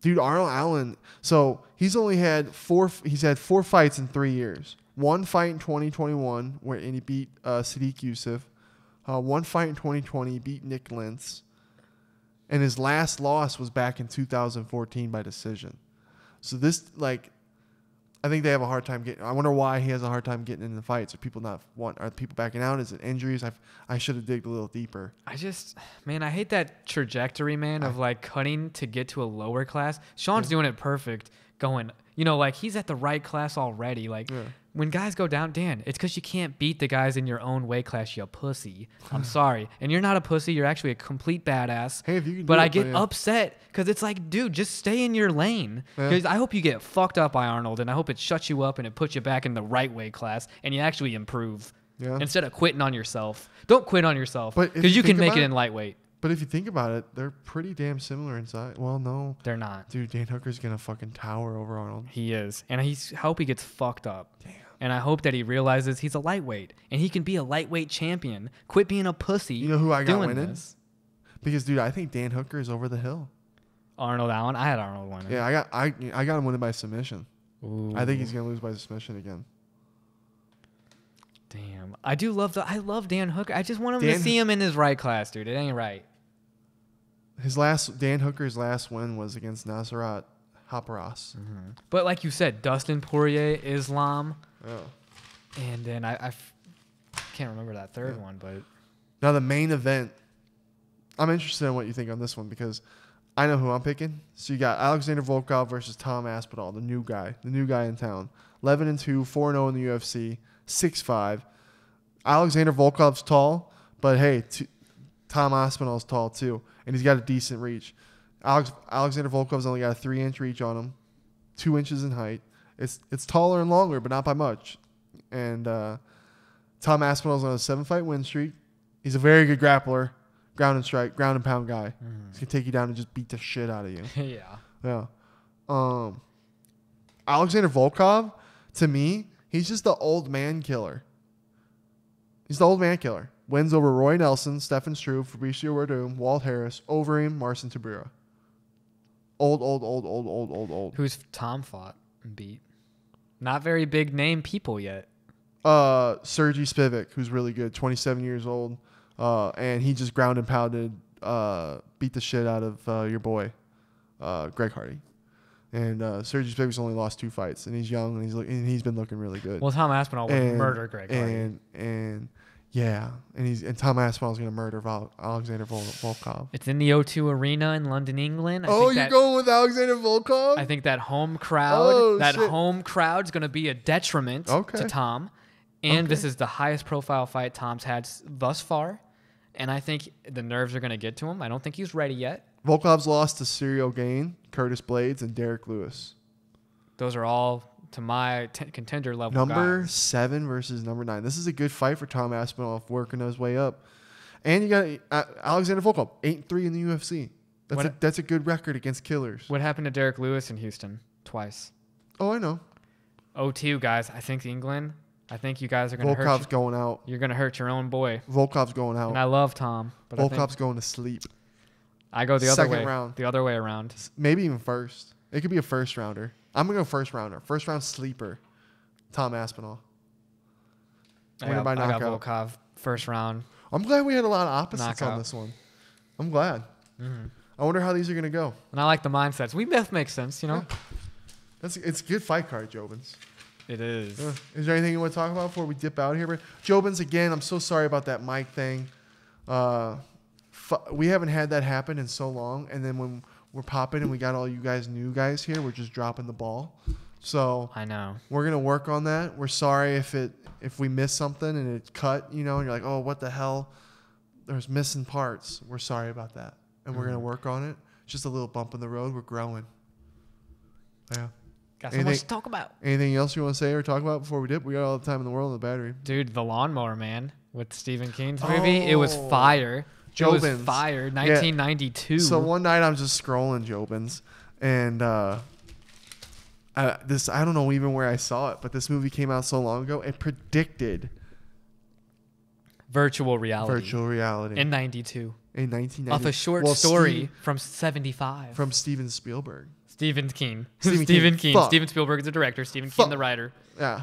Dude, Arnold Allen. So he's had 4 fights in 3 years. 1 fight in 2021 and he beat Sadiq Youssef. 1 fight in 2020, he beat Nick Lentz. And his last loss was back in 2014 by decision. So this, like, I think they have a hard time getting. I wonder why he has a hard time getting into the fights. Are people backing out? Is it injuries? I should have digged a little deeper. I hate that trajectory, man, of like cutting to get to a lower class. Sean's doing it perfect, going, like he's at the right class already. Like when guys go down, Dan, it's because you can't beat the guys in your own weight class, you pussy. I'm sorry. And you're not a pussy. You're actually a complete badass. Hey, if you can but I get upset because it's like, dude, just stay in your lane. Because I hope you get fucked up by Arnold, and I hope it shuts you up and it puts you back in the right weight class, and you actually improve instead of quitting on yourself. Don't quit on yourself because you can make it in lightweight. But if you think about it, they're pretty damn similar inside. Well, no. They're not. Dude, Dan Hooker's going to fucking tower over Arnold. He is. And I hope he gets fucked up. Damn. And I hope that he realizes he's a lightweight. And he can be a lightweight champion. Quit being a pussy. You know who I got winning? This. Because, dude, I think Dan Hooker is over the hill. Arnold Allen? I had Arnold winning. Yeah, I got him winning by submission. Ooh. I think he's going to lose by submission again. Damn. I love Dan Hooker. I just want him to see him in his right class, dude. It ain't right. Dan Hooker's last win was against Nasrat Haqparast. Mm-hmm. But like you said, Dustin Poirier, Islam. Oh. And then I can't remember that third one, but now the main event. I'm interested in what you think on this one because I know who I'm picking. So you got Alexander Volkov versus Tom Aspidol, the new guy in town. 11-2, 4-0 in the UFC, 6'5". Alexander Volkov's tall, but hey, Tom Aspinall's tall too, and he's got a decent reach. Alexander Volkov's only got a 3-inch reach on him, 2 inches in height. It's taller and longer, but not by much. And Tom Aspinall's on a 7-fight win streak. He's a very good grappler, ground and pound guy. Mm. He's gonna take you down and just beat the shit out of you. Yeah. Alexander Volkov, to me, he's just the old man killer. Wins over Roy Nelson, Stefan Struve, Fabricio Werdum, Walt Harris, Overeem, Marcin Tybura. Old. Who's Tom fought and beat? Not very big name people yet. Sergey Spivak, who's really good, 27 years old. And he just ground and pounded, beat the shit out of your boy, Greg Hardy. And Sergey Spivak's only lost 2 fights, and he's young, and he's been looking really good. Well, Tom Aspinall would murder Greg Hardy. And Tom Aspinall's gonna murder Alexander Volkov. It's in the O2 Arena in London, England. You're going with Alexander Volkov? I think that home crowd's gonna be a detriment to Tom. And this is the highest profile fight Tom's had thus far. And I think the nerves are gonna get to him. I don't think he's ready yet. Volkov's lost to Cyril Gane, Curtis Blades, and Derek Lewis. Those are all to my contender level Number guys. 7 versus number 9. This is a good fight for Tom Aspinall working his way up. And you got Alexander Volkov, 8-3 in the UFC. That's a good record against killers. What happened to Derek Lewis in Houston? Twice. Oh, I know. 0-2, guys. I think England. I think you guys are going to hurt. Volkov's going out. You're going to hurt your own boy. Volkov's going out. And I love Tom. But Volkov's going to sleep. I go the other way. Second round. The other way around. Maybe even first. It could be a first rounder. I'm going to go first rounder. First round sleeper. Tom Aspinall. I got Volkov. First round. I'm glad we had a lot of opposites on this one. I'm glad. Mm-hmm. I wonder how these are going to go. And I like the mindsets. We both make sense, you know? Yeah. It's a good fight card, Jobins. It is. Is there anything you want to talk about before we dip out here? Jobins, again, I'm so sorry about that mic thing. We haven't had that happen in so long. And then when we're popping and we got all you guys new guys here, we're just dropping the ball. So I know. We're going to work on that. We're sorry if it If we miss something and it's cut, and you're like, oh, what the hell? There's missing parts. We're sorry about that. And we're going to work on it. It's just a little bump in the road. We're growing. Yeah. Got so much to talk about. Anything else you want to say or talk about before we dip? We got all the time in the world on the battery. Dude, The Lawnmower Man with Stephen King's movie. It was fire. Jobins. It was fire. 1992. Yeah. So one night I'm just scrolling Jobins, and I don't know even where I saw it, but this movie came out so long ago. It predicted virtual reality. In 92. In 1990. Off a short story from 75. From Steven Spielberg. Stephen King. Stephen King. Steven Spielberg is the director. Stephen King the writer. Yeah.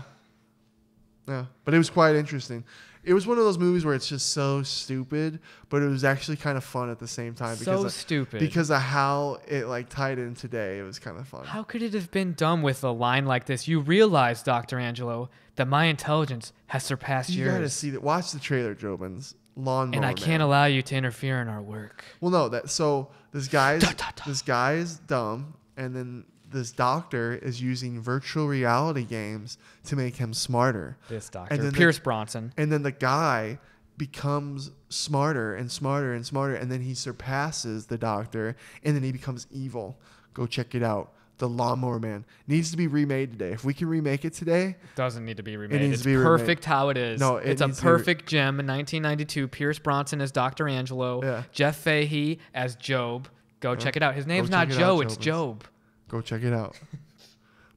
Yeah. But it was quite interesting. It was one of those movies where it's just so stupid, but it was actually kind of fun at the same time. Stupid. Because of how it like tied in today. It was kind of fun. How could it have been done with a line like this? You realize, Dr. Angelo, that my intelligence has surpassed yours. You gotta see that. Watch the trailer, Jobins. Lawnmower And I can't allow you to interfere in our work. Well, no. This guy is dumb, and then this doctor is using virtual reality games to make him smarter. This doctor, Pierce Bronson. And then the guy becomes smarter and smarter and smarter, and then he surpasses the doctor, and then he becomes evil. Go check it out. The Lawnmower Man needs to be remade today. If we can remake it today, it doesn't need to be remade. It's perfect how it is. No, it's a perfect gem. In 1992, Pierce Bronson as Dr. Angelo. Yeah. Jeff Fahey as Job. Go check it out. His name's not Joe, it's Job. Go check it out.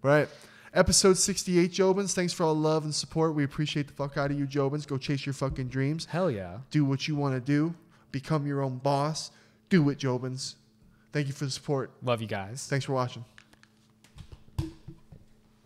Right. Episode 68, Jobins. Thanks for all the love and support. We appreciate the fuck out of you, Jobins. Go chase your fucking dreams. Hell yeah. Do what you want to do. Become your own boss. Do it, Jobins. Thank you for the support. Love you guys. Thanks for watching.